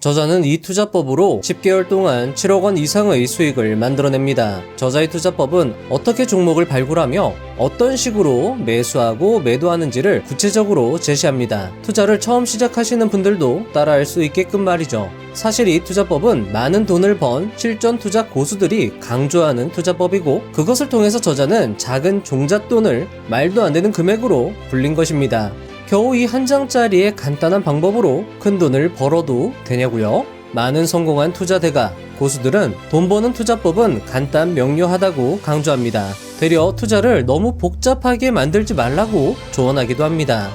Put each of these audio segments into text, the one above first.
저자는 이 투자법으로 10개월 동안 7억 원 이상의 수익을 만들어냅니다. 저자의 투자법은 어떻게 종목을 발굴하며 어떤 식으로 매수하고 매도하는지를 구체적으로 제시합니다. 투자를 처음 시작하시는 분들도 따라할 수 있게끔 말이죠. 사실 이 투자법은 많은 돈을 번 실전 투자 고수들이 강조하는 투자법이고, 그것을 통해서 저자는 작은 종잣돈을 말도 안 되는 금액으로 불린 것입니다. 겨우 이 한 장짜리의 간단한 방법으로 큰 돈을 벌어도 되냐고요? 많은 성공한 투자대가, 고수들은 돈 버는 투자법은 간단 명료하다고 강조합니다. 되려 투자를 너무 복잡하게 만들지 말라고 조언하기도 합니다.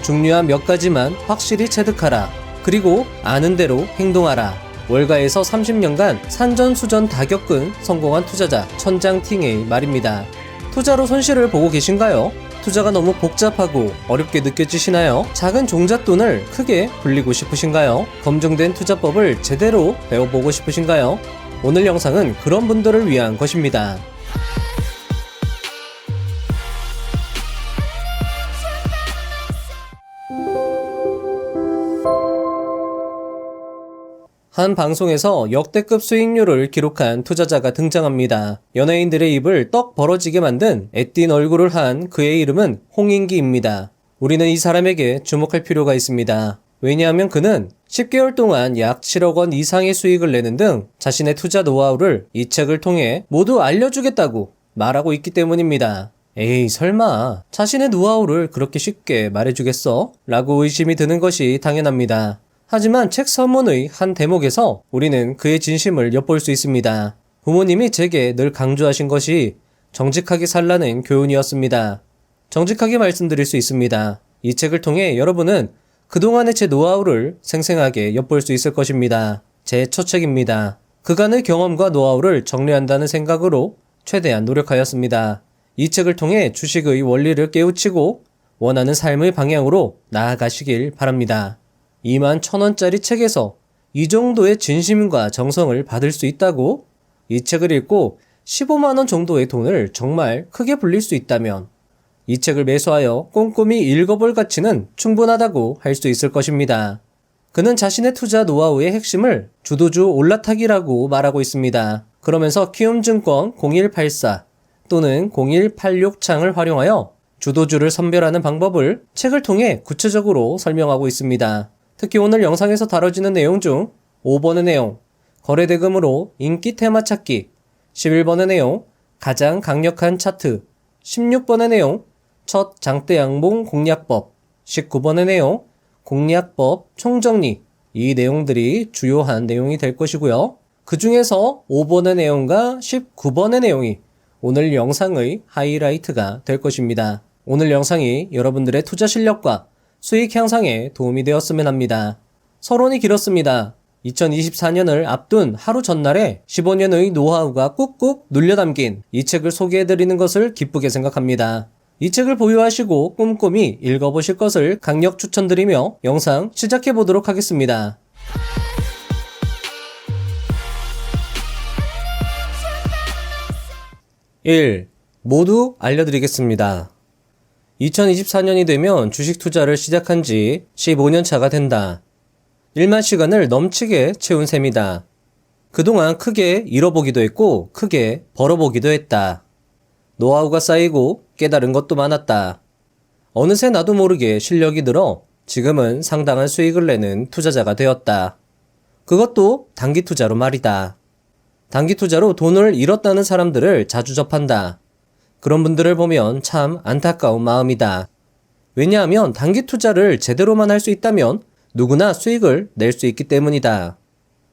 중요한 몇 가지만 확실히 체득하라. 그리고 아는 대로 행동하라. 월가에서 30년간 산전수전 다 겪은 성공한 투자자 천장팅의 말입니다. 투자로 손실을 보고 계신가요? 투자가 너무 복잡하고 어렵게 느껴지시나요? 작은 종잣돈을 크게 불리고 싶으신가요? 검증된 투자법을 제대로 배워보고 싶으신가요? 오늘 영상은 그런 분들을 위한 것입니다. 한 방송에서 역대급 수익률을 기록한 투자자가 등장합니다. 연예인들의 입을 떡 벌어지게 만든 애띤 얼굴을 한 그의 이름은 홍인기입니다. 우리는 이 사람에게 주목할 필요가 있습니다. 왜냐하면 그는 10개월 동안 약 7억 원 이상의 수익을 내는 등 자신의 투자 노하우를 이 책을 통해 모두 알려주겠다고 말하고 있기 때문입니다. 에이, 설마 자신의 노하우를 그렇게 쉽게 말해주겠어? 라고 의심이 드는 것이 당연합니다. 하지만 책 서문의 한 대목에서 우리는 그의 진심을 엿볼 수 있습니다. 부모님이 제게 늘 강조하신 것이 정직하게 살라는 교훈이었습니다. 정직하게 말씀드릴 수 있습니다. 이 책을 통해 여러분은 그동안의 제 노하우를 생생하게 엿볼 수 있을 것입니다. 제 첫 책입니다. 그간의 경험과 노하우를 정리한다는 생각으로 최대한 노력하였습니다. 이 책을 통해 주식의 원리를 깨우치고 원하는 삶의 방향으로 나아가시길 바랍니다. 21,000원짜리 책에서 이 정도의 진심과 정성을 받을 수 있다고? 이 책을 읽고 15만원 정도의 돈을 정말 크게 불릴 수 있다면 이 책을 매수하여 꼼꼼히 읽어볼 가치는 충분하다고 할 수 있을 것입니다. 그는 자신의 투자 노하우의 핵심을 주도주 올라타기라고 말하고 있습니다. 그러면서 키움증권 0184 또는 0186창을 활용하여 주도주를 선별하는 방법을 책을 통해 구체적으로 설명하고 있습니다. 특히 오늘 영상에서 다뤄지는 내용 중 5번의 내용, 거래대금으로 인기 테마 찾기, 11번의 내용, 가장 강력한 차트, 16번의 내용, 첫 장대 양봉 공략법, 19번의 내용, 공략법 총정리, 이 내용들이 주요한 내용이 될 것이고요. 그 중에서 5번의 내용과 19번의 내용이 오늘 영상의 하이라이트가 될 것입니다. 오늘 영상이 여러분들의 투자 실력과 수익 향상에 도움이 되었으면 합니다. 서론이 길었습니다. 2024년을 앞둔 하루 전날에 15년의 노하우가 꾹꾹 눌려 담긴 이 책을 소개해드리는 것을 기쁘게 생각합니다. 이 책을 보유하시고 꼼꼼히 읽어보실 것을 강력 추천드리며 영상 시작해보도록 하겠습니다. 1. 모두 알려드리겠습니다. 2024년이 되면 주식 투자를 시작한 지 15년 차가 된다. 일만 시간을 넘치게 채운 셈이다. 그동안 크게 잃어보기도 했고 크게 벌어보기도 했다. 노하우가 쌓이고 깨달은 것도 많았다. 어느새 나도 모르게 실력이 늘어 지금은 상당한 수익을 내는 투자자가 되었다. 그것도 단기 투자로 말이다. 단기 투자로 돈을 잃었다는 사람들을 자주 접한다. 그런 분들을 보면 참 안타까운 마음이다. 왜냐하면 단기 투자를 제대로만 할 수 있다면 누구나 수익을 낼 수 있기 때문이다.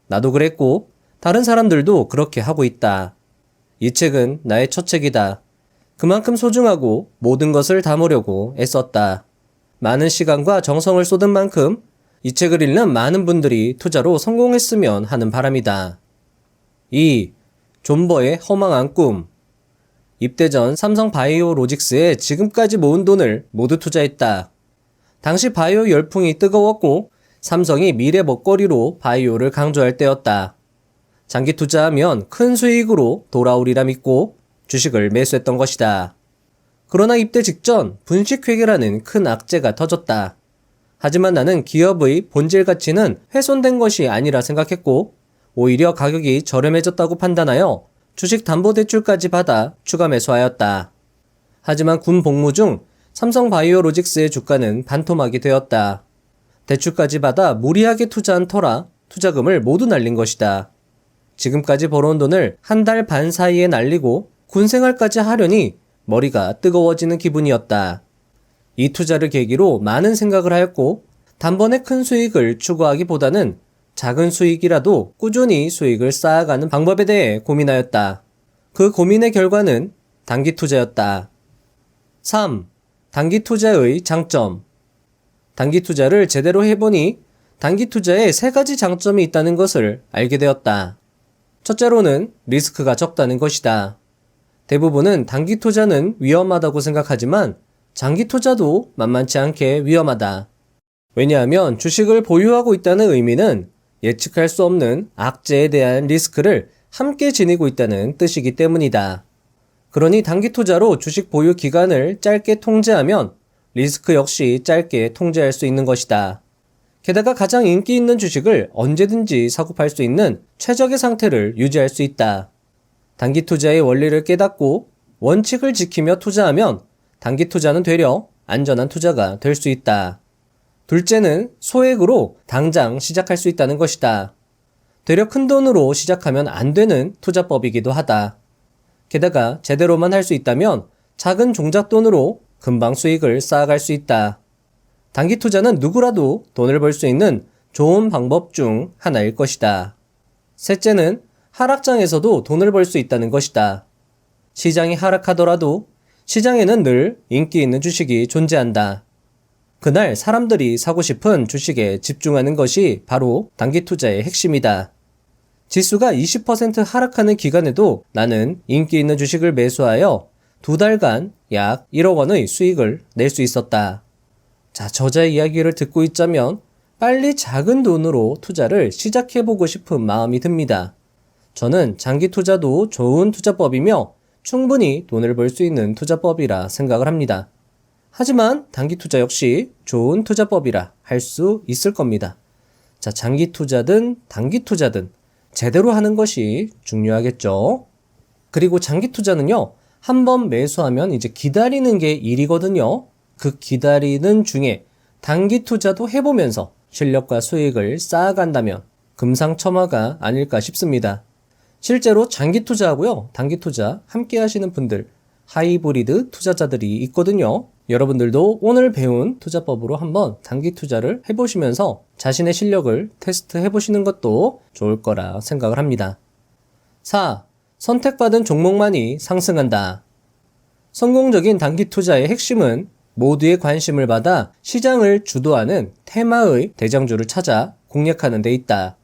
나도 그랬고 다른 사람들도 그렇게 하고 있다. 이 책은 나의 첫 책이다. 그만큼 소중하고 모든 것을 담으려고 애썼다. 많은 시간과 정성을 쏟은 만큼 이 책을 읽는 많은 분들이 투자로 성공했으면 하는 바람이다. 2. 존버의 허망한 꿈. 입대 전 삼성 바이오로직스에 지금까지 모은 돈을 모두 투자했다. 당시 바이오 열풍이 뜨거웠고 삼성이 미래 먹거리로 바이오를 강조할 때였다. 장기 투자하면 큰 수익으로 돌아오리라 믿고 주식을 매수했던 것이다. 그러나 입대 직전 분식회계라는 큰 악재가 터졌다. 하지만 나는 기업의 본질 가치는 훼손된 것이 아니라 생각했고 오히려 가격이 저렴해졌다고 판단하여 주식담보대출까지 받아 추가 매수하였다. 하지만 군 복무 중 삼성바이오로직스의 주가는 반토막이 되었다. 대출까지 받아 무리하게 투자한 터라 투자금을 모두 날린 것이다. 지금까지 벌어온 돈을 한 달 반 사이에 날리고 군 생활까지 하려니 머리가 뜨거워지는 기분이었다. 이 투자를 계기로 많은 생각을 하였고 단번에 큰 수익을 추구하기보다는 작은 수익이라도 꾸준히 수익을 쌓아가는 방법에 대해 고민하였다. 그 고민의 결과는 단기 투자였다. 3. 단기 투자의 장점. 단기 투자를 제대로 해보니 단기 투자에 3가지 장점이 있다는 것을 알게 되었다. 첫째로는 리스크가 적다는 것이다. 대부분은 단기 투자는 위험하다고 생각하지만 장기 투자도 만만치 않게 위험하다. 왜냐하면 주식을 보유하고 있다는 의미는 예측할 수 없는 악재에 대한 리스크를 함께 지니고 있다는 뜻이기 때문이다. 그러니 단기 투자로 주식 보유 기간을 짧게 통제하면 리스크 역시 짧게 통제할 수 있는 것이다. 게다가 가장 인기 있는 주식을 언제든지 사고 팔 수 있는 최적의 상태를 유지할 수 있다. 단기 투자의 원리를 깨닫고 원칙을 지키며 투자하면 단기 투자는 되려 안전한 투자가 될 수 있다. 둘째는 소액으로 당장 시작할 수 있다는 것이다. 되려 큰 돈으로 시작하면 안 되는 투자법이기도 하다. 게다가 제대로만 할 수 있다면 작은 종잣돈으로 금방 수익을 쌓아갈 수 있다. 단기 투자는 누구라도 돈을 벌 수 있는 좋은 방법 중 하나일 것이다. 셋째는 하락장에서도 돈을 벌 수 있다는 것이다. 시장이 하락하더라도 시장에는 늘 인기 있는 주식이 존재한다. 그날 사람들이 사고 싶은 주식에 집중하는 것이 바로 단기 투자의 핵심이다. 지수가 20% 하락하는 기간에도 나는 인기 있는 주식을 매수하여 2달간 약 1억 원의 수익을 낼 수 있었다. 자, 저자의 이야기를 듣고 있자면 빨리 작은 돈으로 투자를 시작해보고 싶은 마음이 듭니다. 저는 장기 투자도 좋은 투자법이며 충분히 돈을 벌 수 있는 투자법이라 생각을 합니다. 하지만 단기 투자 역시 좋은 투자법이라 할 수 있을 겁니다. 자, 장기 투자든 단기 투자든 제대로 하는 것이 중요하겠죠. 그리고 장기 투자는요, 한번 매수하면 이제 기다리는 게 일이거든요. 그 기다리는 중에 단기 투자도 해보면서 실력과 수익을 쌓아간다면 금상첨화가 아닐까 싶습니다. 실제로 장기 투자하고요, 단기 투자 함께 하시는 분들, 하이브리드 투자자들이 있거든요. 여러분들도 오늘 배운 투자법으로 한번 단기 투자를 해보시면서 자신의 실력을 테스트 해보시는 것도 좋을 거라 생각을 합니다. 4. 선택받은 종목만이 상승한다. 성공적인 단기 투자의 핵심은 모두의 관심을 받아 시장을 주도하는 테마의 대장주를 찾아 공략하는 데 있다.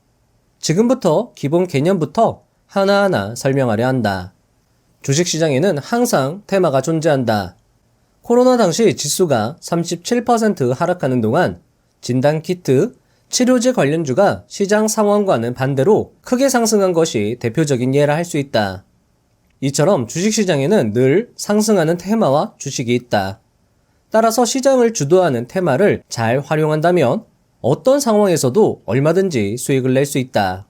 지금부터 기본 개념부터 하나하나 설명하려 한다. 주식시장에는 항상 테마가 존재한다. 코로나 당시 지수가 37% 하락하는 동안 진단키트, 치료제 관련주가 시장 상황과는 반대로 크게 상승한 것이 대표적인 예라 할 수 있다. 이처럼 주식시장에는 늘 상승하는 테마와 주식이 있다. 따라서 시장을 주도하는 테마를 잘 활용한다면 어떤 상황에서도 얼마든지 수익을 낼 수 있다.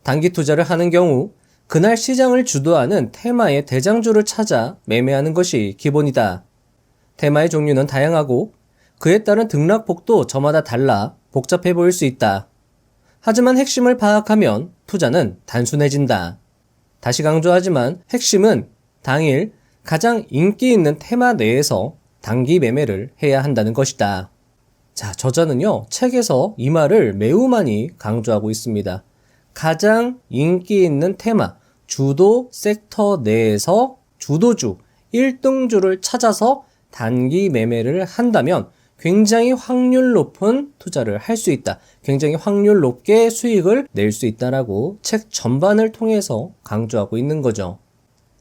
단기 투자를 하는 경우 그날 시장을 주도하는 테마의 대장주를 찾아 매매하는 것이 기본이다. 테마의 종류는 다양하고 그에 따른 등락폭도 저마다 달라 복잡해 보일 수 있다. 하지만 핵심을 파악하면 투자는 단순해진다. 다시 강조하지만 핵심은 당일 가장 인기 있는 테마 내에서 단기 매매를 해야 한다는 것이다. 자, 저자는요, 책에서 이 말을 매우 많이 강조하고 있습니다. 가장 인기 있는 테마, 주도 섹터 내에서 주도주, 1등주를 찾아서 단기 매매를 한다면 굉장히 확률 높은 투자를 할 수 있다. 굉장히 확률 높게 수익을 낼 수 있다라고 책 전반을 통해서 강조하고 있는 거죠.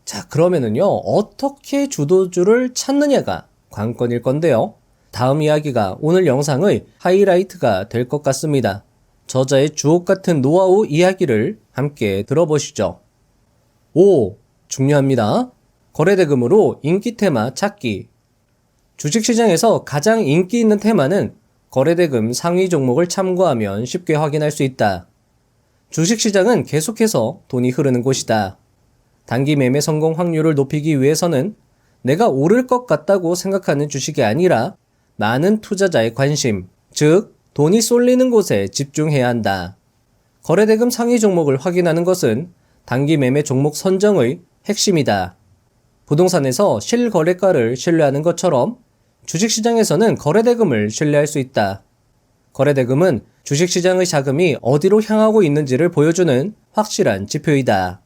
자, 그러면은요, 어떻게 주도주를 찾느냐가 관건일 건데요. 다음 이야기가 오늘 영상의 하이라이트가 될 것 같습니다. 저자의 주옥 같은 노하우 이야기를 함께 들어보시죠. 5. 중요합니다. 거래대금으로 인기 테마 찾기. 주식시장에서 가장 인기 있는 테마는 거래대금 상위 종목을 참고하면 쉽게 확인할 수 있다. 주식시장은 계속해서 돈이 흐르는 곳이다. 단기 매매 성공 확률을 높이기 위해서는 내가 오를 것 같다고 생각하는 주식이 아니라 많은 투자자의 관심, 즉 돈이 쏠리는 곳에 집중해야 한다. 거래대금 상위 종목을 확인하는 것은 단기 매매 종목 선정의 핵심이다. 부동산에서 실거래가를 신뢰하는 것처럼 주식시장에서는 거래대금을 신뢰할 수 있다. 거래대금은 주식시장의 자금이 어디로 향하고 있는지를 보여주는 확실한 지표이다.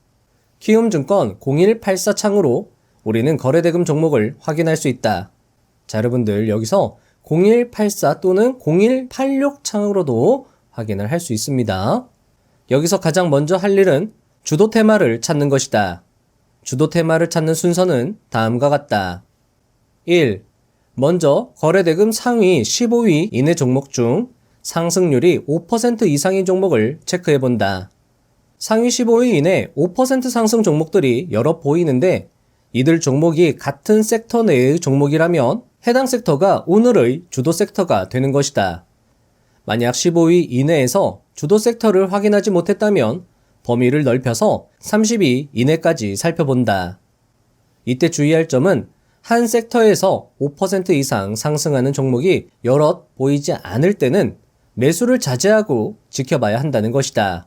키움증권 0184 창으로 우리는 거래대금 종목을 확인할 수 있다. 자, 여러분들 여기서 0184 또는 0186 창으로도 확인을 할 수 있습니다. 여기서 가장 먼저 할 일은 주도 테마를 찾는 것이다. 주도 테마를 찾는 순서는 다음과 같다. 1. 먼저 거래대금 상위 15위 이내 종목 중 상승률이 5% 이상인 종목을 체크해본다. 상위 15위 이내 5% 상승 종목들이 여러 보이는데 이들 종목이 같은 섹터 내의 종목이라면 해당 섹터가 오늘의 주도 섹터가 되는 것이다. 만약 15위 이내에서 주도 섹터를 확인하지 못했다면 범위를 넓혀서 30위 이내까지 살펴본다. 이때 주의할 점은 한 섹터에서 5% 이상 상승하는 종목이 여럿 보이지 않을 때는 매수를 자제하고 지켜봐야 한다는 것이다.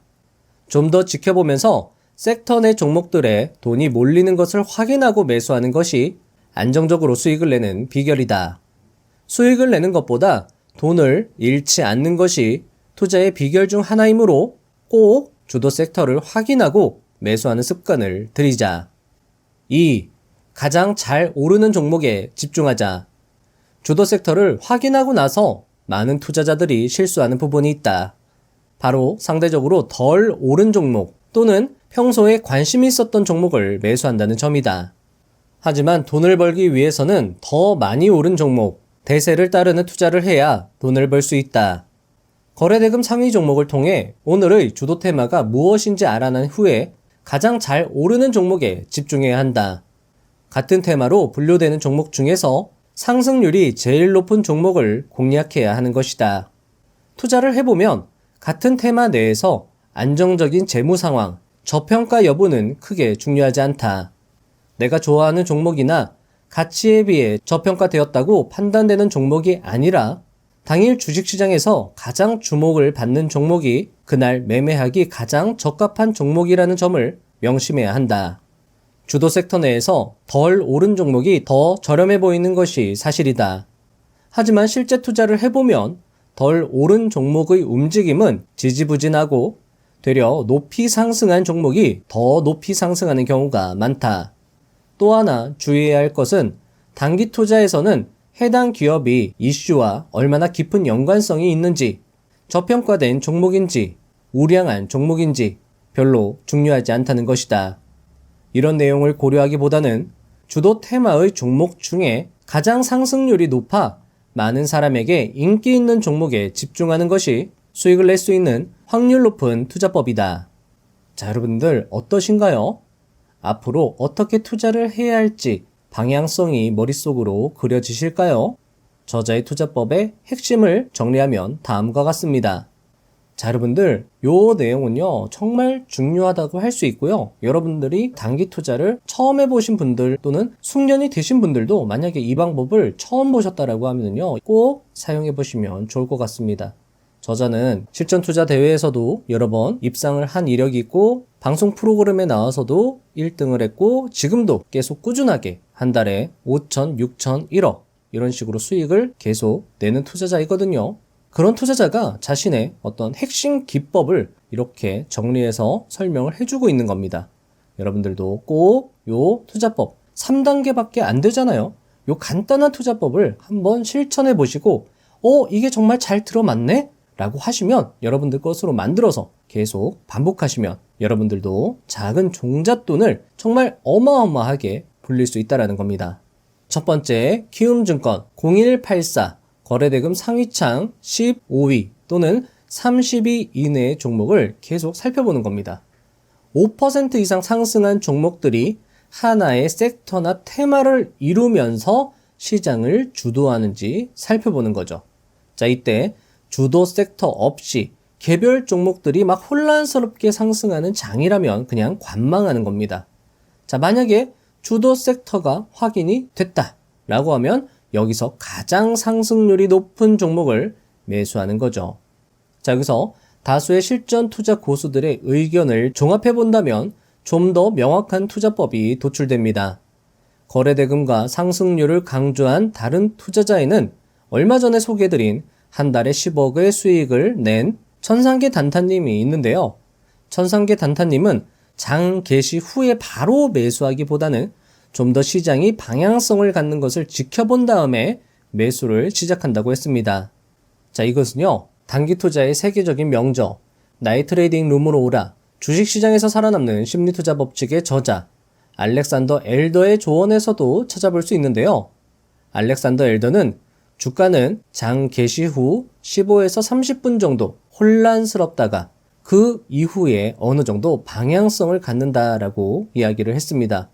좀 더 지켜보면서 섹터 내 종목들에 돈이 몰리는 것을 확인하고 매수하는 것이 안정적으로 수익을 내는 비결이다. 수익을 내는 것보다 돈을 잃지 않는 것이 투자의 비결 중 하나이므로 꼭 주도 섹터를 확인하고 매수하는 습관을 들이자. 2. 가장 잘 오르는 종목에 집중하자. 주도 섹터를 확인하고 나서 많은 투자자들이 실수하는 부분이 있다. 바로 상대적으로 덜 오른 종목 또는 평소에 관심이 있었던 종목을 매수한다는 점이다. 하지만 돈을 벌기 위해서는 더 많이 오른 종목, 대세를 따르는 투자를 해야 돈을 벌 수 있다. 거래대금 상위 종목을 통해 오늘의 주도 테마가 무엇인지 알아낸 후에 가장 잘 오르는 종목에 집중해야 한다. 같은 테마로 분류되는 종목 중에서 상승률이 제일 높은 종목을 공략해야 하는 것이다. 투자를 해보면 같은 테마 내에서 안정적인 재무 상황, 저평가 여부는 크게 중요하지 않다. 내가 좋아하는 종목이나 가치에 비해 저평가되었다고 판단되는 종목이 아니라 당일 주식시장에서 가장 주목을 받는 종목이 그날 매매하기 가장 적합한 종목이라는 점을 명심해야 한다. 주도 섹터 내에서 덜 오른 종목이 더 저렴해 보이는 것이 사실이다. 하지만 실제 투자를 해보면 덜 오른 종목의 움직임은 지지부진하고 되려 높이 상승한 종목이 더 높이 상승하는 경우가 많다. 또 하나 주의해야 할 것은 단기 투자에서는 해당 기업이 이슈와 얼마나 깊은 연관성이 있는지, 저평가된 종목인지, 우량한 종목인지 별로 중요하지 않다는 것이다. 이런 내용을 고려하기보다는 주도 테마의 종목 중에 가장 상승률이 높아 많은 사람에게 인기 있는 종목에 집중하는 것이 수익을 낼 수 있는 확률 높은 투자법이다. 자, 여러분들 어떠신가요? 앞으로 어떻게 투자를 해야 할지 방향성이 머릿속으로 그려지실까요? 저자의 투자법의 핵심을 정리하면 다음과 같습니다. 자, 여러분들 요 내용은요 정말 중요하다고 할 수 있고요. 여러분들이 단기 투자를 처음 해보신 분들 또는 숙련이 되신 분들도 만약에 이 방법을 처음 보셨다라고 하면요 꼭 사용해 보시면 좋을 것 같습니다. 저자는 실전투자 대회에서도 여러 번 입상을 한 이력이 있고 방송 프로그램에 나와서도 1등을 했고 지금도 계속 꾸준하게 한 달에 5천, 6천, 1억 이런 식으로 수익을 계속 내는 투자자이거든요. 그런 투자자가 자신의 어떤 핵심 기법을 이렇게 정리해서 설명을 해주고 있는 겁니다. 여러분들도 꼭 요 투자법 3단계밖에 안 되잖아요. 요 간단한 투자법을 한번 실천해 보시고 이게 정말 잘 들어맞네? 라고 하시면 여러분들 것으로 만들어서 계속 반복하시면 여러분들도 작은 종잣돈을 정말 어마어마하게 불릴 수 있다는 겁니다. 첫 번째, 키움증권 0184 거래대금 상위창 15위 또는 30위 이내의 종목을 계속 살펴보는 겁니다. 5% 이상 상승한 종목들이 하나의 섹터나 테마를 이루면서 시장을 주도하는지 살펴보는 거죠. 자, 자, 이때 주도 섹터 없이 개별 종목들이 막 혼란스럽게 상승하는 장이라면 그냥 관망하는 겁니다. 자, 만약에 주도 섹터가 확인이 됐다라고 하면 여기서 가장 상승률이 높은 종목을 매수하는 거죠. 자, 여기서 다수의 실전 투자 고수들의 의견을 종합해 본다면 좀 더 명확한 투자법이 도출됩니다. 거래대금과 상승률을 강조한 다른 투자자에는 얼마 전에 소개해드린 한 달에 10억의 수익을 낸 천상계 단타님이 있는데요. 천상계 단타님은 장 개시 후에 바로 매수하기보다는 좀 더 시장이 방향성을 갖는 것을 지켜본 다음에 매수를 시작한다고 했습니다. 자, 이것은요, 단기 투자의 세계적인 명저, 나의 트레이딩 룸으로 오라, 주식시장에서 살아남는 심리투자 법칙의 저자, 알렉산더 엘더의 조언에서도 찾아볼 수 있는데요. 알렉산더 엘더는 주가는 장 개시 후 15에서 30분 정도 혼란스럽다가 그 이후에 어느 정도 방향성을 갖는다라고 이야기를 했습니다.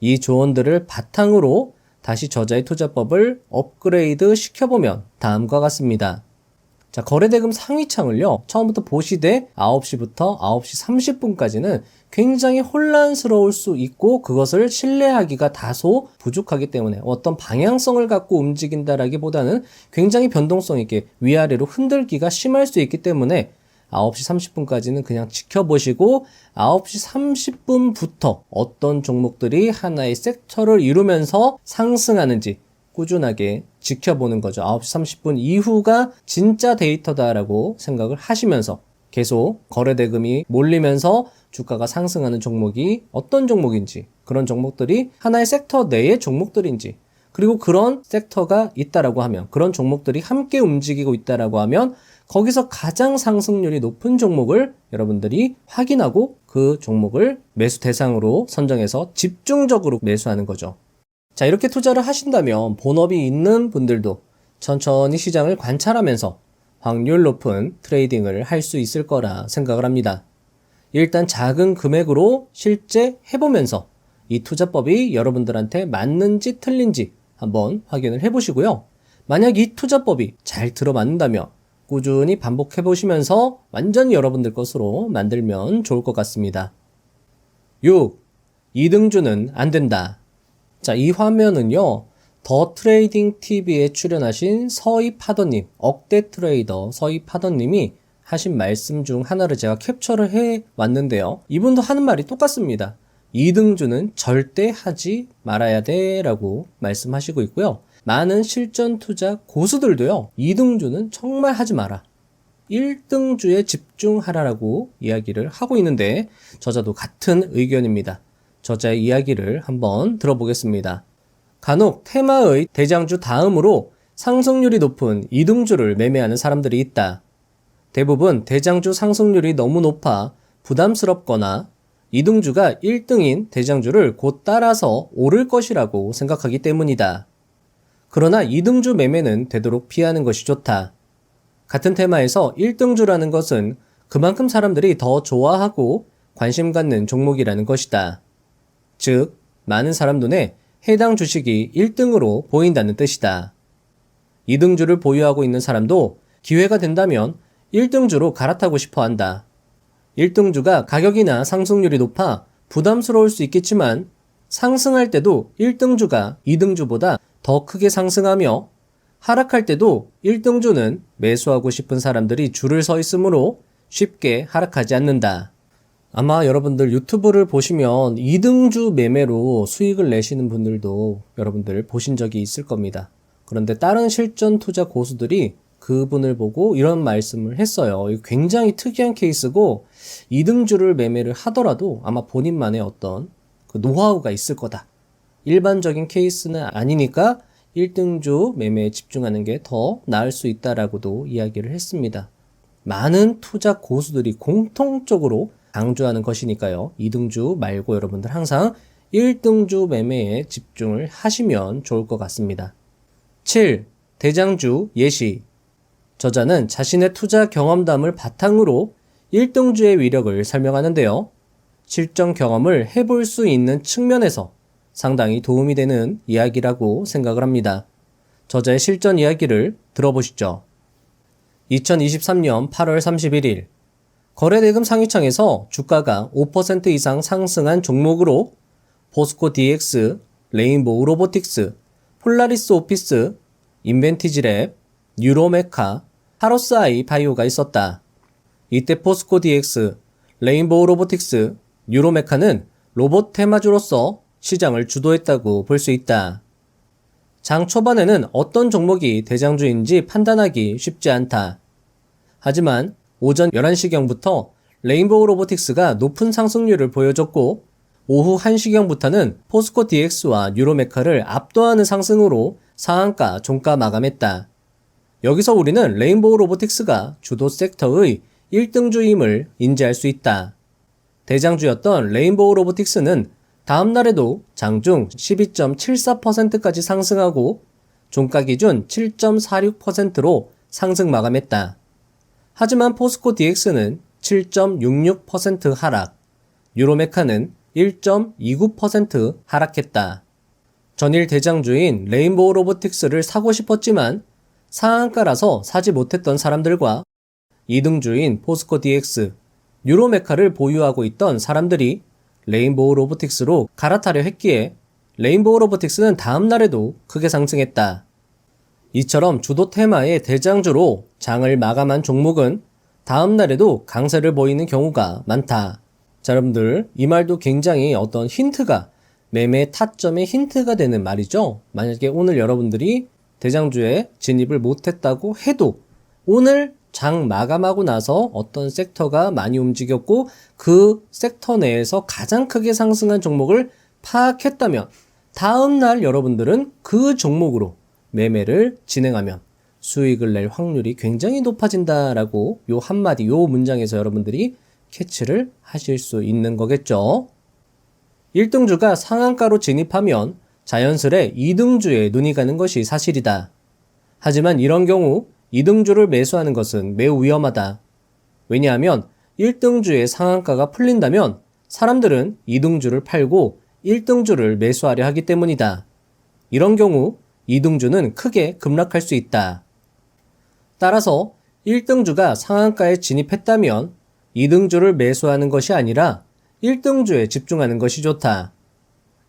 이 조언들을 바탕으로 다시 저자의 투자법을 업그레이드 시켜보면 다음과 같습니다. 자, 거래대금 상위창을요, 처음부터 보시되 9시부터 9시 30분까지는 굉장히 혼란스러울 수 있고 그것을 신뢰하기가 다소 부족하기 때문에 어떤 방향성을 갖고 움직인다라기보다는 굉장히 변동성 있게 위아래로 흔들기가 심할 수 있기 때문에 9시 30분까지는 그냥 지켜보시고 9시 30분부터 어떤 종목들이 하나의 섹터를 이루면서 상승하는지 꾸준하게 지켜보는 거죠. 9시 30분 이후가 진짜 데이터다라고 생각을 하시면서 계속 거래대금이 몰리면서 주가가 상승하는 종목이 어떤 종목인지, 그런 종목들이 하나의 섹터 내의 종목들인지, 그리고 그런 섹터가 있다라고 하면, 그런 종목들이 함께 움직이고 있다라고 하면 거기서 가장 상승률이 높은 종목을 여러분들이 확인하고 그 종목을 매수 대상으로 선정해서 집중적으로 매수하는 거죠. 자, 이렇게 투자를 하신다면 본업이 있는 분들도 천천히 시장을 관찰하면서 확률 높은 트레이딩을 할 수 있을 거라 생각을 합니다. 일단 작은 금액으로 실제 해보면서 이 투자법이 여러분들한테 맞는지 틀린지 한번 확인을 해보시고요. 만약 이 투자법이 잘 들어맞는다면 꾸준히 반복해보시면서 완전히 여러분들 것으로 만들면 좋을 것 같습니다. 6. 이등주는 안 된다. 자, 이 화면은요, 더 트레이딩 TV에 출연하신 서입하더님, 억대 트레이더 서입하더님이 하신 말씀 중 하나를 제가 캡처를 해 왔는데요. 이분도 하는 말이 똑같습니다. 이등주는 절대 하지 말아야 돼 라고 말씀하시고 있고요. 많은 실전 투자 고수들도요, 이등주는 정말 하지 마라, 1등주에 집중하라라고 이야기를 하고 있는데 저자도 같은 의견입니다. 저자의 이야기를 한번 들어보겠습니다. 간혹 테마의 대장주 다음으로 상승률이 높은 이등주를 매매하는 사람들이 있다. 대부분 대장주 상승률이 너무 높아 부담스럽거나 이등주가 1등인 대장주를 곧 따라서 오를 것이라고 생각하기 때문이다. 그러나 이등주 매매는 되도록 피하는 것이 좋다. 같은 테마에서 1등주라는 것은 그만큼 사람들이 더 좋아하고 관심 갖는 종목이라는 것이다. 즉, 많은 사람 눈에 해당 주식이 1등으로 보인다는 뜻이다. 2등주를 보유하고 있는 사람도 기회가 된다면 1등주로 갈아타고 싶어 한다. 1등주가 가격이나 상승률이 높아 부담스러울 수 있겠지만 상승할 때도 1등주가 2등주보다 더 크게 상승하며 하락할 때도 1등주는 매수하고 싶은 사람들이 줄을 서 있으므로 쉽게 하락하지 않는다. 아마 여러분들 유튜브를 보시면 2등주 매매로 수익을 내시는 분들도 여러분들 보신 적이 있을 겁니다. 그런데 다른 실전 투자 고수들이 그분을 보고 이런 말씀을 했어요. 이거 굉장히 특이한 케이스고 2등주를 매매를 하더라도 아마 본인만의 어떤 그 노하우가 있을 거다. 일반적인 케이스는 아니니까 1등주 매매에 집중하는 게 더 나을 수 있다라고도 이야기를 했습니다. 많은 투자 고수들이 공통적으로 강조하는 것이니까요. 2등주 말고 여러분들 항상 1등주 매매에 집중을 하시면 좋을 것 같습니다. 7. 대장주 예시. 저자는 자신의 투자 경험담을 바탕으로 1등주의 위력을 설명하는데요. 실전 경험을 해볼 수 있는 측면에서 상당히 도움이 되는 이야기라고 생각을 합니다. 저자의 실전 이야기를 들어보시죠. 2023년 8월 31일 거래대금 상위창에서 주가가 5% 이상 상승한 종목으로 포스코 DX, 레인보우 로보틱스, 폴라리스 오피스, 인벤티지랩, 뉴로메카, 하로스아이 바이오가 있었다. 이때 포스코 DX, 레인보우 로보틱스, 뉴로메카는 로봇 테마주로서 시장을 주도했다고 볼 수 있다. 장 초반에는 어떤 종목이 대장주인지 판단하기 쉽지 않다. 하지만 오전 11시경부터 레인보우 로보틱스가 높은 상승률을 보여줬고 오후 1시경부터는 포스코 DX와 뉴로메카를 압도하는 상승으로 상한가 종가 마감했다. 여기서 우리는 레인보우 로보틱스가 주도 섹터의 1등주임을 인지할 수 있다. 대장주였던 레인보우 로보틱스는 다음날에도 장중 12.74%까지 상승하고 종가 기준 7.46%로 상승 마감했다. 하지만 포스코 DX는 7.66% 하락, 뉴로메카는 1.29% 하락했다. 전일 대장주인 레인보우 로보틱스를 사고 싶었지만 상한가라서 사지 못했던 사람들과 2등주인 포스코 DX, 뉴로메카를 보유하고 있던 사람들이 레인보우 로보틱스로 갈아타려 했기에 레인보우 로보틱스는 다음날에도 크게 상승했다. 이처럼 주도 테마의 대장주로 장을 마감한 종목은 다음날에도 강세를 보이는 경우가 많다. 자, 여러분들 이 말도 굉장히 어떤 힌트가 매매 타점의 힌트가 되는 말이죠. 만약에 오늘 여러분들이 대장주에 진입을 못했다고 해도 오늘 장 마감하고 나서 어떤 섹터가 많이 움직였고 그 섹터 내에서 가장 크게 상승한 종목을 파악했다면 다음날 여러분들은 그 종목으로 매매를 진행하면 수익을 낼 확률이 굉장히 높아진다라고 요 한마디 요 문장에서 여러분들이 캐치를 하실 수 있는 거겠죠. 1등주가 상한가로 진입하면 자연스레 2등주에 눈이 가는 것이 사실이다. 하지만 이런 경우 2등주를 매수하는 것은 매우 위험하다. 왜냐하면 1등주의 상한가가 풀린다면 사람들은 2등주를 팔고 1등주를 매수하려 하기 때문이다. 이런 경우 2등주는 크게 급락할 수 있다. 따라서 1등주가 상한가에 진입했다면 2등주를 매수하는 것이 아니라 1등주에 집중하는 것이 좋다.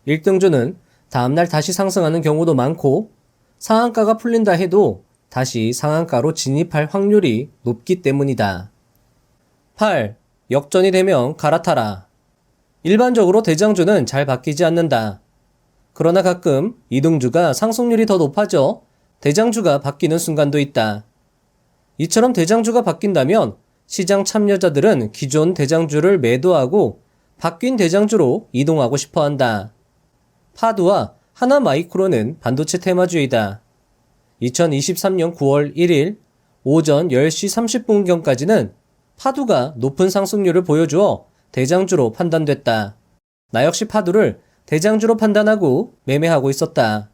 1등주는 다음날 다시 상승하는 경우도 많고 상한가가 풀린다 해도 다시 상한가로 진입할 확률이 높기 때문이다. 8. 역전이 되면 갈아타라. 일반적으로 대장주는 잘 바뀌지 않는다. 그러나 가끔 2등주가 상승률이 더 높아져 대장주가 바뀌는 순간도 있다. 이처럼 대장주가 바뀐다면 시장 참여자들은 기존 대장주를 매도하고 바뀐 대장주로 이동하고 싶어 한다. 파두와 하나마이크론은 반도체 테마주이다. 2023년 9월 1일 오전 10시 30분경까지는 파두가 높은 상승률을 보여주어 대장주로 판단됐다. 나 역시 파두를 대장주로 판단하고 매매하고 있었다.